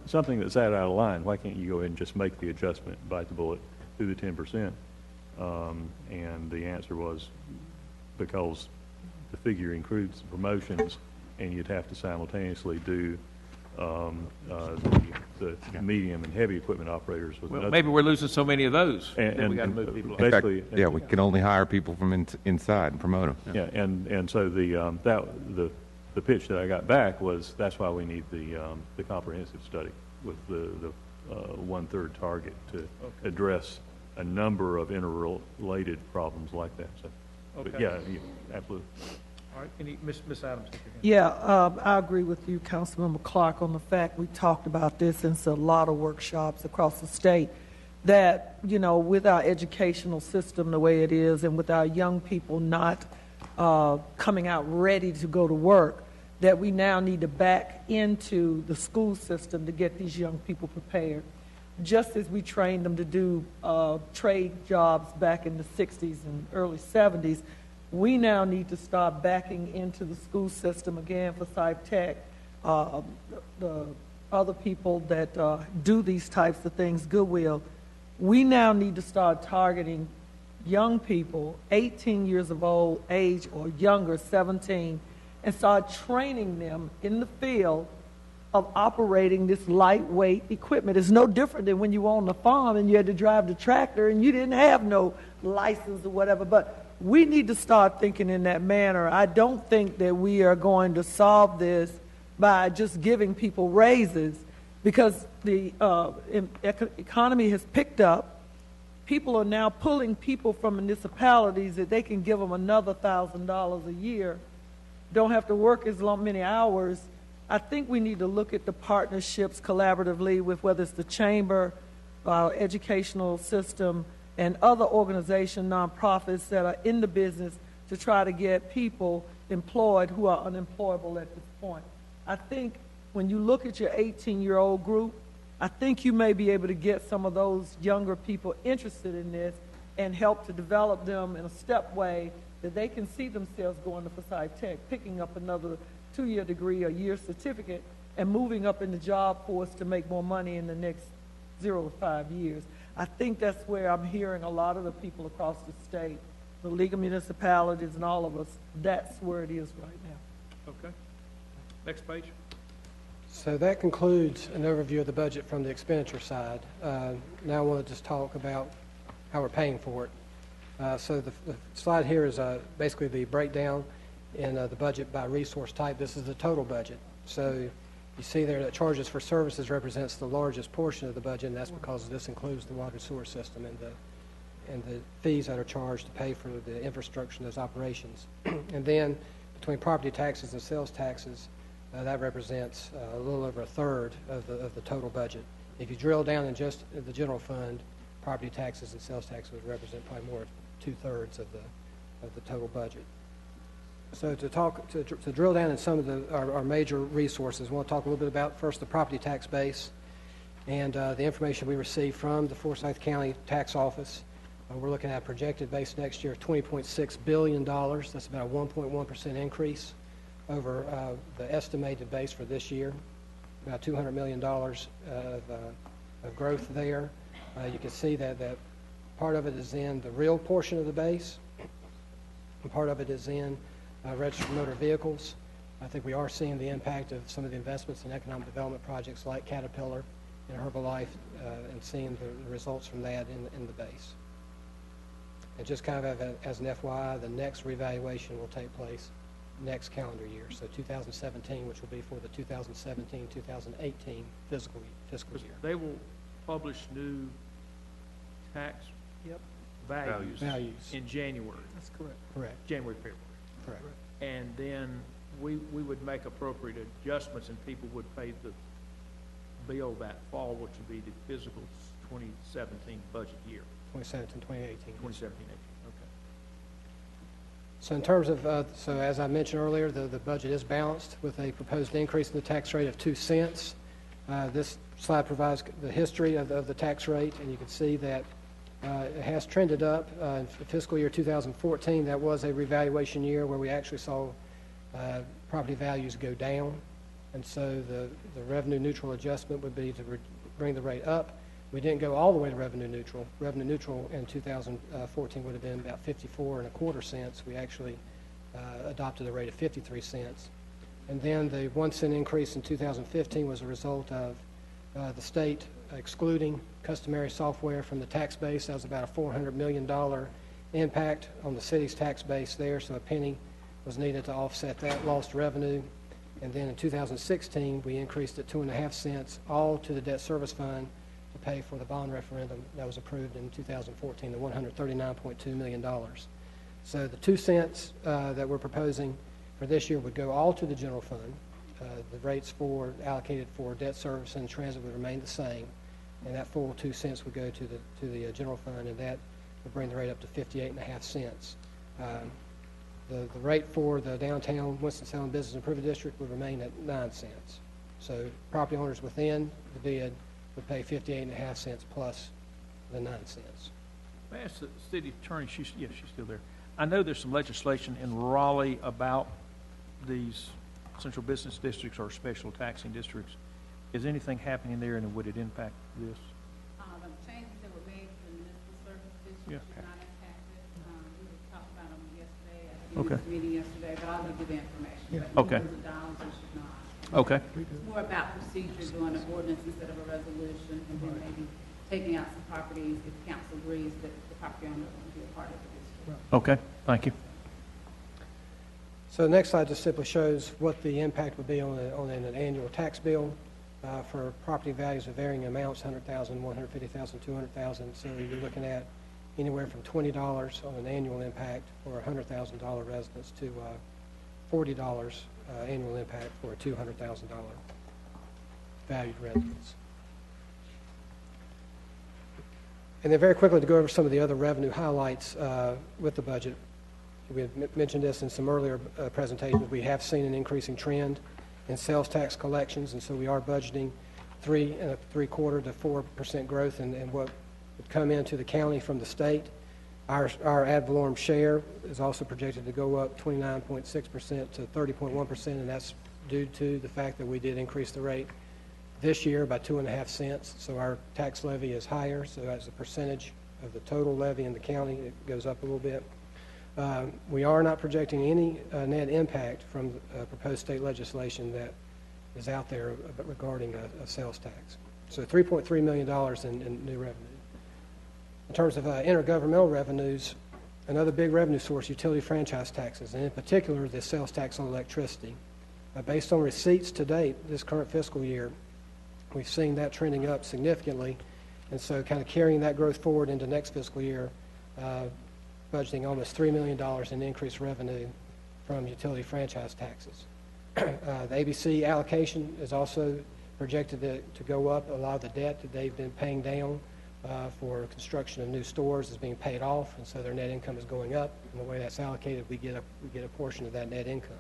something that's out of line, why can't you go ahead and just make the adjustment, bite the bullet, do the 10%? And the answer was because the figure includes the promotions, and you'd have to simultaneously do the medium and heavy equipment operators with Well, another. maybe we're losing so many of those that we got to move people. In fact, Basically, yeah, we can only hire people from inside and promote them. Yeah, and so the pitch that I got back was that's why we need the comprehensive study with the 1/3 target to address a number of interrelated problems like that. So, but Okay. yeah, absolutely. All right, any, Ms. Adams? Yeah, I agree with you, Councilmember Clark, on the fact we talked about this in a lot of workshops across the state, that, with our educational system the way it is and with our young people not coming out ready to go to work, that we now need to back into the school system to get these young people prepared. Just as we trained them to do trade jobs back in the 60s and early 70s, we now need to start backing into the school system again for PsyTech, the other people that do these types of things, Goodwill. We now need to start targeting young people, 18 years of age or younger, 17, and start training them in the field of operating this lightweight equipment. It's no different than when you were on the farm and you had to drive the tractor and you didn't have no license or whatever. But we need to start thinking in that manner. I don't think that we are going to solve this by just giving people raises, because the economy has picked up. People are now pulling people from municipalities that they can give them another $1,000 a year, don't have to work as many hours. I think we need to look at the partnerships collaboratively with whether it's the chamber, educational system, and other organizations, nonprofits that are in the business to try to get people employed who are unemployable at this point. I think when you look at your 18-year-old group, I think you may be able to get some of those younger people interested in this and help to develop them in a step way that they can see themselves going to PsyTech, picking up another 2-year degree, a year certificate, and moving up in the job force to make more money in the next 0 to 5 years. I think that's where I'm hearing a lot of the people across the state, the League of Municipalities and all of us, that's where it is right now. Okay. Next page. So that concludes an overview of the budget from the expenditure side. Now I want to just talk about how we're paying for it. So the slide here is basically the breakdown in the budget by resource type. This is the total budget. So you see there that charges for services represents the largest portion of the budget, and that's because this includes the water sewer system and the fees that are charged to pay for the infrastructure and those operations. And then between property taxes and sales taxes, that represents a little over 1/3 of the total budget. If you drill down in just the general fund, property taxes and sales taxes would represent probably more 2/3 of the total budget. So to drill down in some of our major resources, I want to talk a little bit about first the property tax base and the information we received from the Forsyth County Tax Office. We're looking at a projected base next year of $20.6 billion. That's about a 1.1% increase over the estimated base for this year, about $200 million of growth there. You can see that part of it is in the real portion of the base, and part of it is in registered motor vehicles. I think we are seeing the impact of some of the investments in economic development projects like Caterpillar and Herbalife, and seeing the results from that in the base. And just kind of as an FYI, the next revaluation will take place next calendar year, so 2017, which will be for the 2017-2018 fiscal year. They will publish new tax values in January. That's correct. Correct. January, February. Correct. And then we would make appropriate adjustments, and people would pay the bill that fall, which would be the fiscal 2017 budget year. 2017, 2018. 2017, 18, okay. So in terms of, so as I mentioned earlier, the budget is balanced with a proposed increase in the tax rate of 2 cents. This slide provides the history of the tax rate, and you can see that it has trended up. In fiscal year 2014, that was a revaluation year where we actually saw property values go down. And so the revenue neutral adjustment would be to bring the rate up. We didn't go all the way to revenue neutral. Revenue neutral in 2014 would have been about 54.25 cents. We actually adopted a rate of 53 cents. And then the 1 cent increase in 2015 was a result of the state excluding customary software from the tax base. That was about a $400 million impact on the city's tax base there, so a penny was needed to offset that lost revenue. And then in 2016, we increased it 2.5 cents, all to the debt service fund to pay for the bond referendum that was approved in 2014, the $139.2 million. So the 2 cents that we're proposing for this year would go all to the general fund. The rates allocated for debt service and transit would remain the same, and that full 2 cents would go to the general fund, and that would bring the rate up to 58.5 cents. The rate for the downtown Winston-Salem Business Improvement District would remain at 9 cents. So property owners within the bid would pay 58.5 cents plus the 9 cents. May I ask the city attorney, she's still there. I know there's some legislation in Raleigh about these central business districts or special taxing districts. Is anything happening there, and would it impact this? The changes that were made to the municipal service district should not impact it. We talked about them yesterday at the meeting yesterday, but I'll give you the information. But Okay. in terms of dollars, it should not. Okay. It's more about procedure, doing an ordinance instead of a resolution, and then maybe taking out some properties if council agrees that the property owner will be a part of the district. Okay, thank you. So the next slide just simply shows what the impact would be on an annual tax bill for property values of varying amounts, $100,000, $150,000, $200,000. So you're looking at anywhere from $20 on an annual impact for a $100,000 residence to $40 annual impact for a $200,000 valued residence. And then very quickly to go over some of the other revenue highlights with the budget. We had mentioned this in some earlier presentations. We have seen an increasing trend in sales tax collections, and so we are budgeting 3.75% to 4% growth in what would come into the county from the state. Our ad valorem share is also projected to go up 29.6% to 30.1%, and that's due to the fact that we did increase the rate this year by 2.5 cents. So our tax levy is higher, so as a percentage of the total levy in the county, it goes up a little bit. We are not projecting any net impact from proposed state legislation that is out there regarding a sales tax. So $3.3 million in new revenue. In terms of intergovernmental revenues, another big revenue source, utility franchise taxes, and in particular the sales tax on electricity. Based on receipts to date this current fiscal year, we've seen that trending up significantly, and so kind of carrying that growth forward into next fiscal year, budgeting almost $3 million in increased revenue from utility franchise taxes. The ABC allocation is also projected to go up. A lot of the debt that they've been paying down for construction of new stores is being paid off, and so their net income is going up. And the way that's allocated, we get a portion of that net income.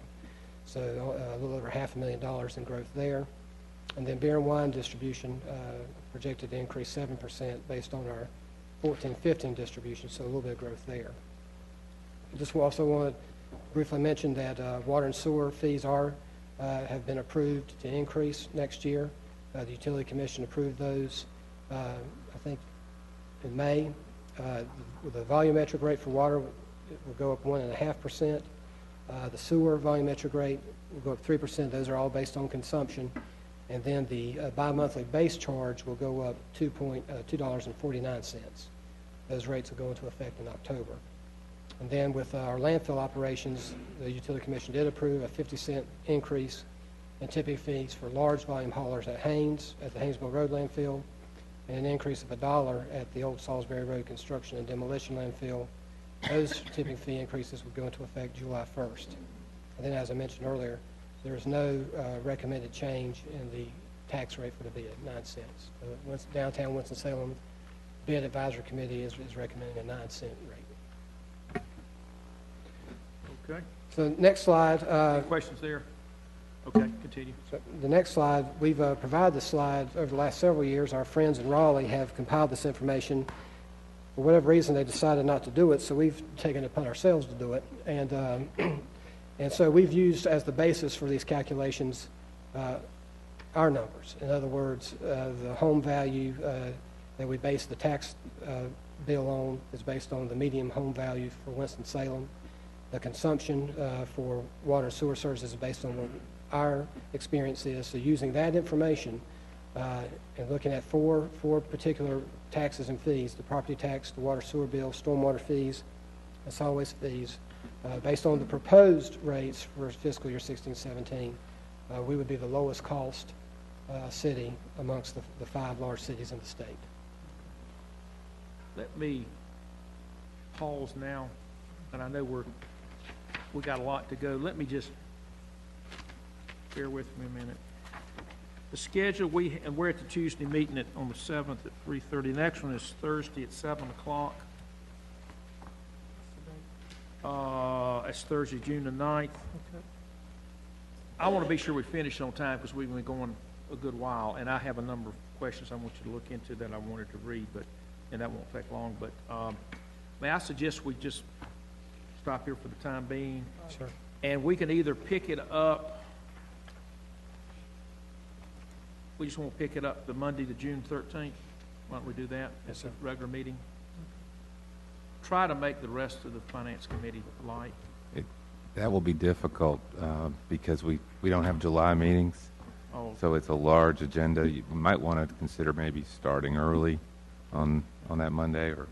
So a little over $500,000 in growth there. And then beer and wine distribution projected to increase 7% based on our 14-15 distribution, so a little bit of growth there. I just also want to briefly mention that water and sewer fees have been approved to increase next year. The Utility Commission approved those, I think, in May. The volumetric rate for water will go up 1.5%. The sewer volumetric rate will go up 3%. Those are all based on consumption. And then the bi-monthly base charge will go up $2.49. Those rates will go into effect in October. And then with our landfill operations, the Utility Commission did approve a 50-cent increase in tipping fees for large volume haulers at Haynes, at the Haynesville Road landfill, and an increase of $1 at the old Salisbury Road construction and demolition landfill. Those tipping fee increases would go into effect July 1st. And then, as I mentioned earlier, there is no recommended change in the tax rate for the bid, 9 cents. Downtown Winston-Salem Bid Advisory Committee is recommending a 9-cent rate. Okay. So next slide. Any questions there? Okay, continue. So the next slide, we've provided this slide over the last several years. Our friends in Raleigh have compiled this information. For whatever reason, they decided not to do it, so we've taken it upon ourselves to do it. And, and so we've used as the basis for these calculations our numbers. In other words, the home value that we base the tax bill on is based on the median home value for Winston-Salem. The consumption for water and sewer services is based on what our experience is. So using that information and looking at four particular taxes and fees, the property tax, the water sewer bill, stormwater fees, and solid waste fees, based on the proposed rates for fiscal year 16-17, we would be the lowest cost city amongst the 5 large cities in the state. Let me pause now, and I know we got a lot to go. Let me just bear with me a minute. The schedule, we're at the Tuesday meeting on the 7th at 3:30. The next one is Thursday at 7 o'clock. It's Thursday, June the 9th. Okay. I want to be sure we finish on time because we've been going a good while, and I have a number of questions I want you to look into that I wanted to read, and that won't take long. But may I suggest we just stop here for the time being? Sure. And we can either pick it up. We just want to pick it up the Monday, the June 13th. Why don't we do that? It's a regular meeting. Try to make the rest of the Finance Committee light. That will be difficult because we don't have July meetings. Oh. So it's a large agenda. You might want to consider maybe starting early on that Monday or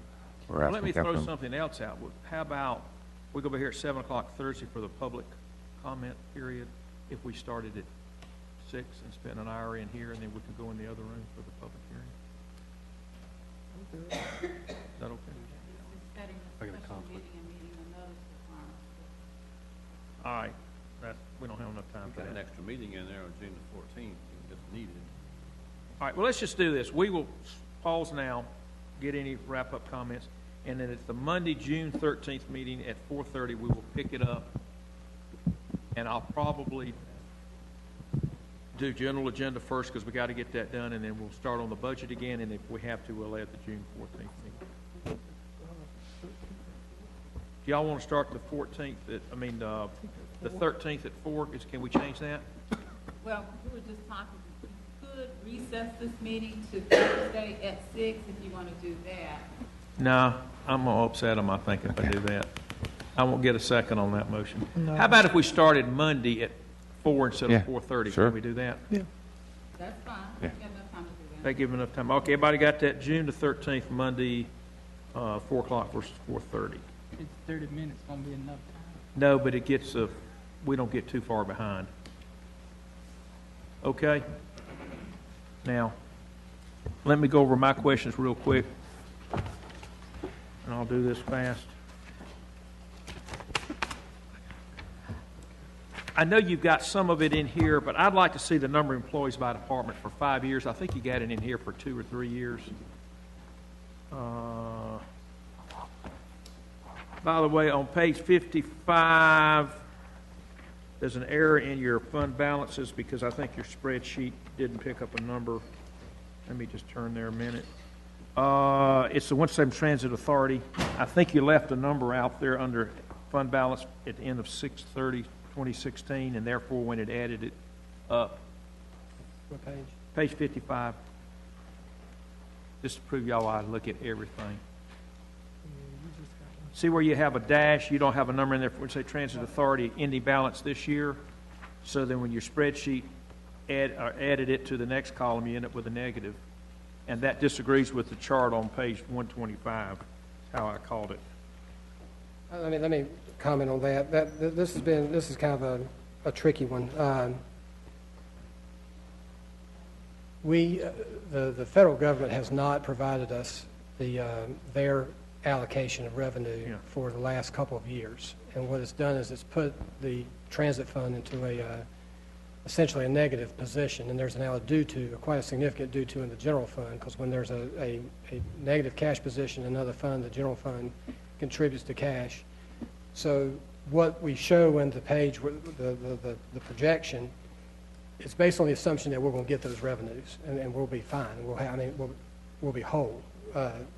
well, let me throw something else out. How about we go over here at 7 o'clock Thursday for the public comment period if we started at 6 and spent an hour in here, and then we could go in the other room for the public hearing. Is that okay? I got a conflict. All right. We don't have enough time for that. An extra meeting in there on June the 14th if needed. All right. Well, let's just do this. We will pause now, get any wrap-up comments, and then at the Monday, June 13th meeting at 4:30, we will pick it up, and I'll probably do general agenda first because we got to get that done, and then we'll start on the budget again, and if we have to, we'll add the June 14th meeting. Do y'all want to start the 14th? The 13th at 4? Can we change that? Well, we were just talking. You could recess this meeting to Thursday at 6 if you want to do that. No, I'm gonna upset them. I think if I do that, I won't get a second on that motion. No. How about if we started Monday at 4 instead of 4:30? Sure. Can we do that? Yeah. That's fine. Yeah. We got enough time to do that. They give enough time. Okay, everybody got that? June the 13th, Monday, 4 o'clock versus 4:30. It's 30 minutes going to be enough time. No, but it gets we don't get too far behind. Okay. Now, let me go over my questions real quick, and I'll do this fast. I know you've got some of it in here, but I'd like to see the number of employees by department for 5 years. I think you got it in here for 2 or 3 years. By the way, on page 55, there's an error in your fund balances because I think your spreadsheet didn't pick up a number. Let me just turn there a minute. It's the Winston-Salem Transit Authority. I think you left a number out there under fund balance at the end of 6/30/2016, and therefore when it added it up. What page? Page 55. Just to prove y'all I look at everything. See where you have a dash, you don't have a number in there for, say, Transit Authority ending balance this year. So then when your spreadsheet added it to the next column, you end up with a negative. And that disagrees with the chart on page 125. That's how I called it. Let me comment on that. This is kind of a tricky one. The federal government has not provided us their allocation of revenue for the last couple of years, and what it's done is it's put the transit fund into essentially a negative position, and there's now quite a significant due to in the general fund, because when there's a negative cash position in another fund, the general fund contributes to cash. So what we show in the page, the projection, it's based on the assumption that we're going to get those revenues, and we'll be fine. We'll be whole.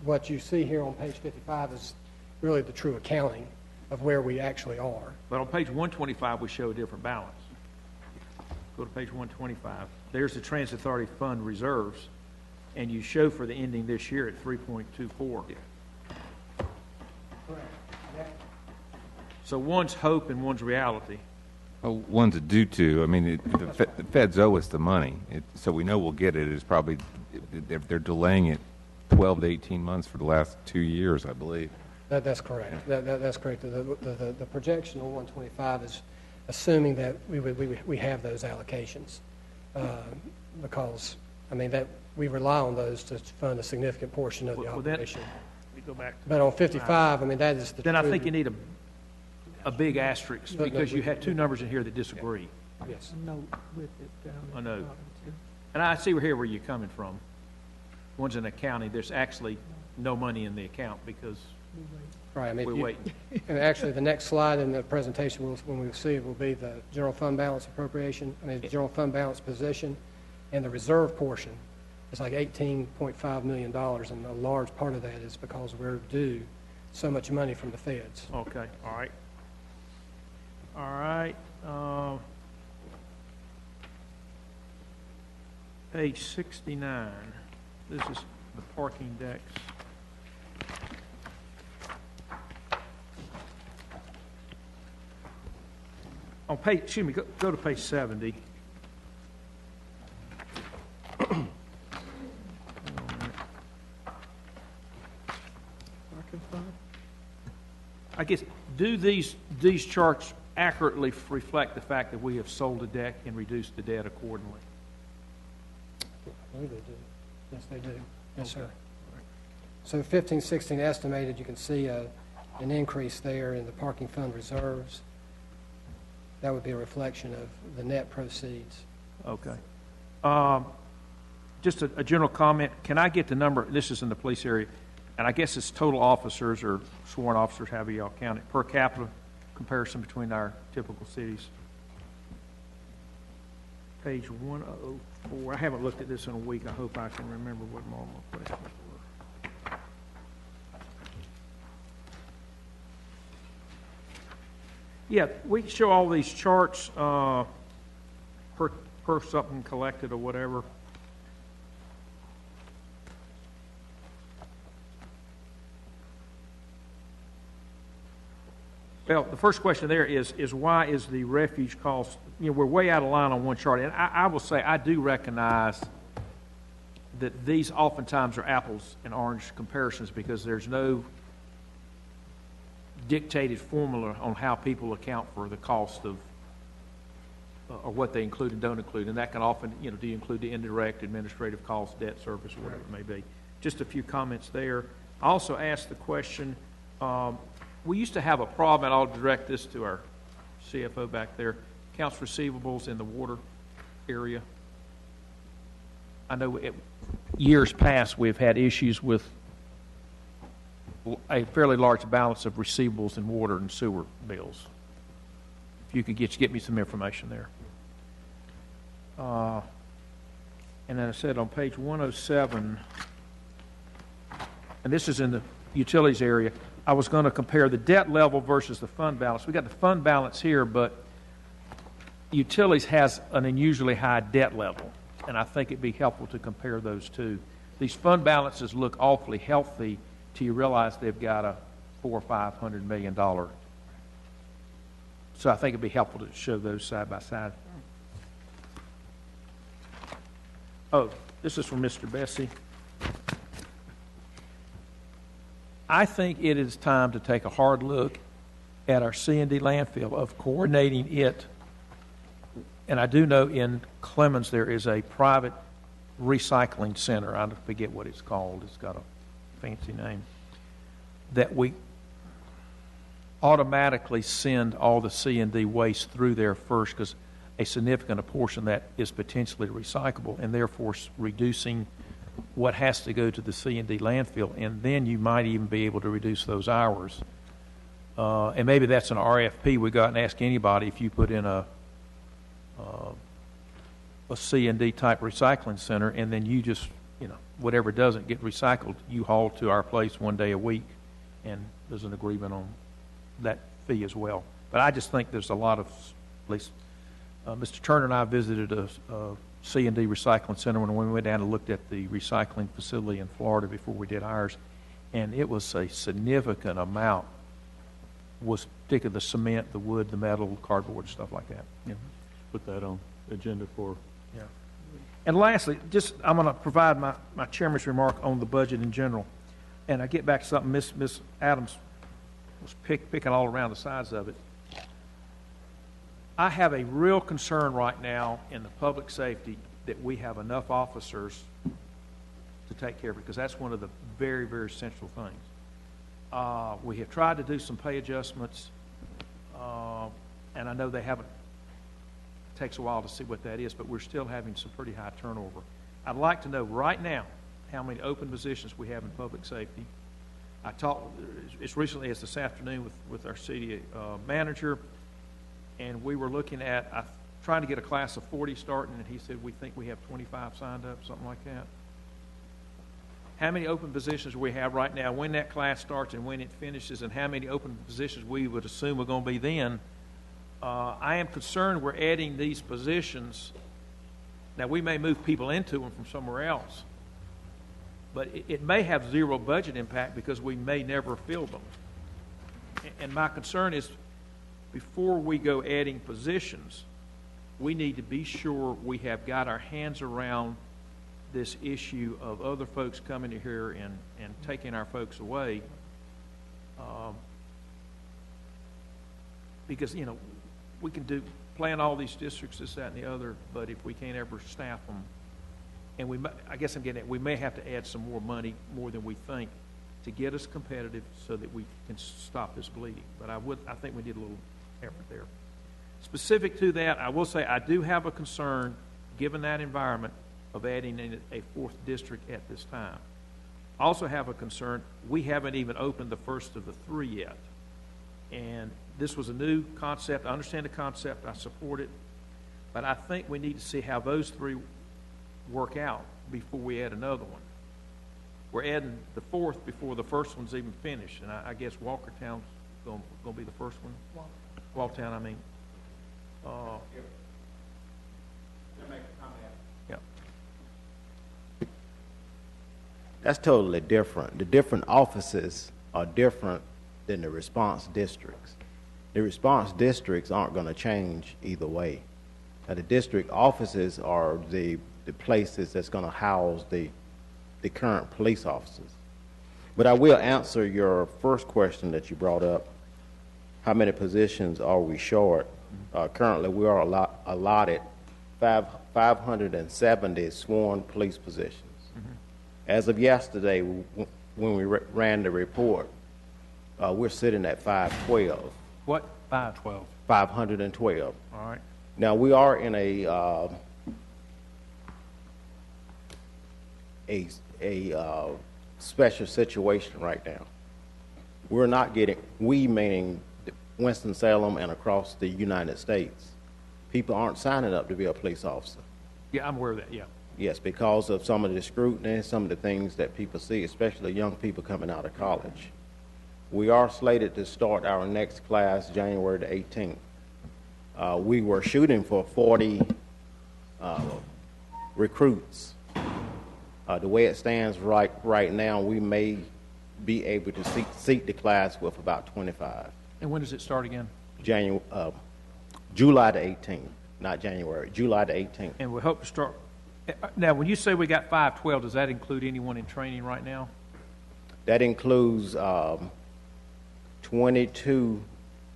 What you see here on page 55 is really the true accounting of where we actually are. But on page 125, we show a different balance. Go to page 125. There's the Transit Authority Fund reserves, and you show for the ending this year at 3.24. So one's hope and one's reality. Well, one's a due to. I mean, the feds owe us the money, so we know we'll get it. It's probably they're delaying it 12 to 18 months for the last 2 years, I believe. That's correct. That's correct. The projection on 125 is assuming that we have those allocations, because I mean that we rely on those to fund a significant portion of the operation. We go back. But on 55, I mean that is the. Then I think you need a big asterisk because you have two numbers in here that disagree. Yes. A note with it down I at know. the bottom, too. And I see here where you're coming from. One's in accounting. There's actually no money in the account because Right. I mean, we're waiting. And actually, the next slide in the presentation, when we see it, will be the general fund balance appropriation. I mean, the general fund balance position, and the reserve portion is like $18.5 million, and a large part of that is because we're due so much money from the feds. Okay. All right. All right. Page 69. This is the parking decks. On page, excuse me, go to page 70. I guess, do these charts accurately reflect the fact that we have sold the deck and reduced the debt accordingly? I believe they do. Yes, they do. Yes, sir. So 15, 16 estimated, you can see an increase there in the parking fund reserves. That would be a reflection of the net proceeds. Okay. Just a general comment. Can I get the number? This is in the police area, and I guess it's total officers or sworn officers, however y'all count it, per capita comparison between our typical cities. Page 104. I haven't looked at this in a week. I hope I can remember what my questions were. Yeah, we show all these charts per something collected or whatever. Well, the first question there is why is the refuge cost, we're way out of line on one chart. And I will say I do recognize that these oftentimes are apples and orange comparisons because there's no dictated formula on how people account for the cost of or what they include and don't include. And that can often, do you include the indirect administrative cost, debt service, whatever it may be. Just a few comments there. I also asked the question, we used to have a problem, and I'll direct this to our CFO back there, accounts receivables in the water area. I know years past we've had issues with a fairly large balance of receivables in water and sewer bills. If you could get me some information there. And then I said on page 107, and this is in the utilities area, I was going to compare the debt level versus the fund balance. We got the fund balance here, but utilities has an unusually high debt level, and I think it'd be helpful to compare those two. These fund balances look awfully healthy till you realize they've got a $400 or $500 million. So I think it'd be helpful to show those side by side. Oh, this is from Mr. Bessie. I think it is time to take a hard look at our C&D landfill of coordinating it. And I do know in Clemens there is a private recycling center. I forget what it's called. It's got a fancy name. That we automatically send all the C&D waste through there first because a significant portion of that is potentially recyclable and therefore reducing what has to go to the C&D landfill, and then you might even be able to reduce those hours And maybe that's an RFP we got and ask anybody if you put in a C&D type recycling center, and then you just, whatever doesn't get recycled, you haul to our place one day a week, and there's an agreement on that fee as well. But I just think there's a lot of, at least Mr. Turner and I visited a C&D recycling center when we went down and looked at the recycling facility in Florida before we did ours, and it was a significant amount, was particularly the cement, the wood, the metal, cardboard, stuff like that. Yeah. Put that on the agenda for. Yeah. And lastly, I'm going to provide my chairman's remark on the budget in general. And I get back to something Miss Adams was picking all around the sides of it. I have a real concern right now in the public safety that we have enough officers to take care of it, because that's one of the very, very central things. We have tried to do some pay adjustments, and I know they haven't. It takes a while to see what that is, but we're still having some pretty high turnover. I'd like to know right now how many open positions we have in public safety. I talked as recently as this afternoon with our city manager, and we were looking at trying to get a class of 40 starting, and he said we think we have 25 signed up, something like that. How many open positions we have right now, when that class starts and when it finishes, and how many open positions we would assume are going to be then. I am concerned we're adding these positions. Now, we may move people into them from somewhere else, but it may have zero budget impact because we may never fill them. And my concern is, before we go adding positions, we need to be sure we have got our hands around this issue of other folks coming in here and taking our folks away. Because, we can plan all these districts, this, that, and the other, but if we can't ever staff them, and I guess I'm getting at, we may have to add some more money, more than we think, to get us competitive so that we can stop this bleeding. But I think we need a little effort there. Specific to that, I will say I do have a concern, given that environment, of adding in a fourth district at this time. I also have a concern, we haven't even opened the first of the three yet. And this was a new concept. I understand the concept. I support it. But I think we need to see how those three work out before we add another one. We're adding the fourth before the first one's even finished. And I guess Walkertown's going to be the first one. Walkertown, I mean. Yeah. That's totally different. The different offices are different than the response districts. The response districts aren't going to change either way. Now, the district offices are the places that's going to house the current police officers. But I will answer your first question that you brought up. How many positions are we short? Currently, we are allotted 570 sworn police positions. As of yesterday, when we ran the report, we're sitting at 512. What? 512. 512. All right. Now, we are in a special situation right now. We're not getting, we meaning Winston-Salem and across the United States, people aren't signing up to be a police officer. Yeah, I'm aware of that, yeah. Yes, because of some of the scrutiny, some of the things that people see, especially young people coming out of college. We are slated to start our next class January the 18th. We were shooting for 40 recruits. The way it stands right now, we may be able to seat the class with about 25. And when does it start again? July the 18th, not January, July the 18th. And we hope to start. Now, when you say we got 512, does that include anyone in training right now? That includes 22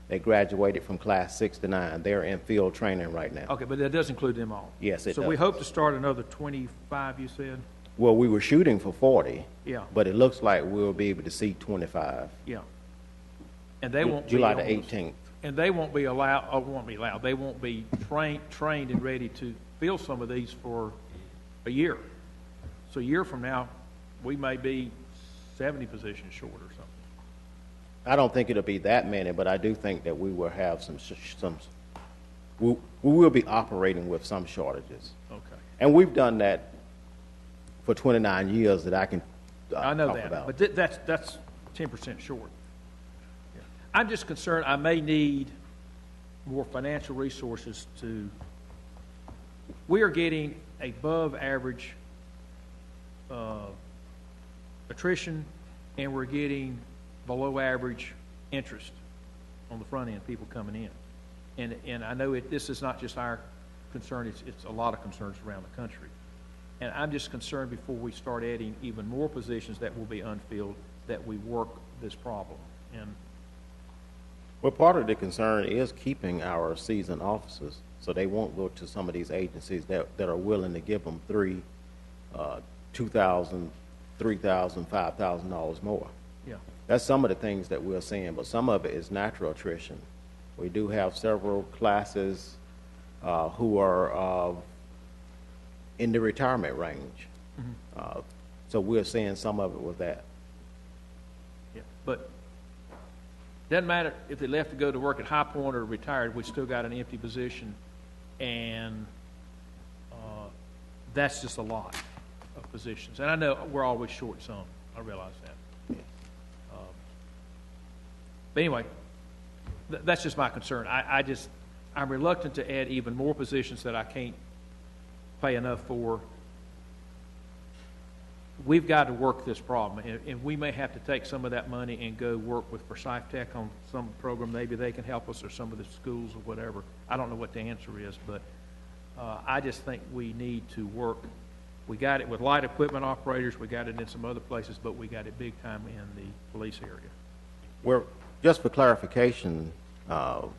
that graduated from class 6 to 9. They're in field training right now. Okay, but that does include them all? Yes, it does. So we hope to start another 25, you said? Well, we were shooting for 40. Yeah. But it looks like we'll be able to seat 25. Yeah. And they won't July be the 18th. And they won't be allowed, or won't be allowed, they won't be trained and ready to fill some of these for a year. So a year from now, we may be 70 positions short or something. I don't think it'll be that many, but I do think that we will have we will be operating with some shortages. Okay. And we've done that for 29 years that I can I know talk that, about. but that's 10% short. Yeah. I'm just concerned I may need more financial resources we are getting above average attrition, and we're getting below average interest on the front end, people coming in. And I know this is not just our concern, it's a lot of concerns around the country. And I'm just concerned before we start adding even more positions that will be unfilled, that we work this problem. And Well, part of the concern is keeping our seasoned officers, so they won't go to some of these agencies that are willing to give them $2,000, $3,000, $5,000 more. yeah, That's some of the things that we're seeing, but some of it is natural attrition. We do have several classes who are in the retirement range. So we're seeing some of it with that. yeah. But doesn't matter if they left to go to work at High Point or retired, we still got an empty position, and that's just a lot of positions. And I know we're always short some. I realize that. But anyway, that's just my concern. I'm reluctant to add even more positions that I can't pay enough for. We've got to work this problem, and we may have to take some of that money and go work with Forsyth Tech on some program. Maybe they can help us, or some of the schools or whatever. I don't know what the answer is, but I just think we need to work. We got it with light equipment operators. We got it in some other places, but we got it big time in the police area. Well, just for clarification, to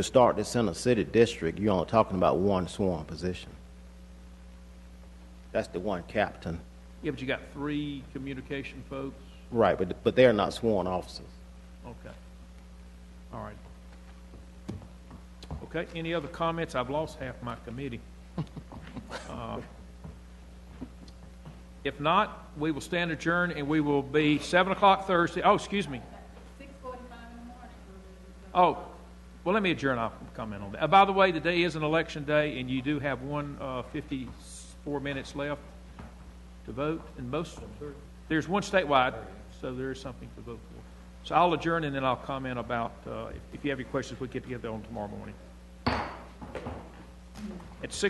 start the Center City District, you're only talking about one sworn position. That's the one captain. Yeah, but you got 3 communication folks. Right, but they're not sworn officers. Okay. All right. Okay, any other comments? I've lost half my committee. If not, we will stand adjourned, and we will be 7 o'clock Thursday. Oh, excuse me. 6:45 in the morning. Oh, well, let me adjourn. I'll comment on that. By the way, today is an election day, and you do have 54 minutes left to vote. And there's one statewide, so there is something to vote for. So I'll adjourn, and then I'll comment about, if you have any questions, we'll get together on tomorrow morning. At 6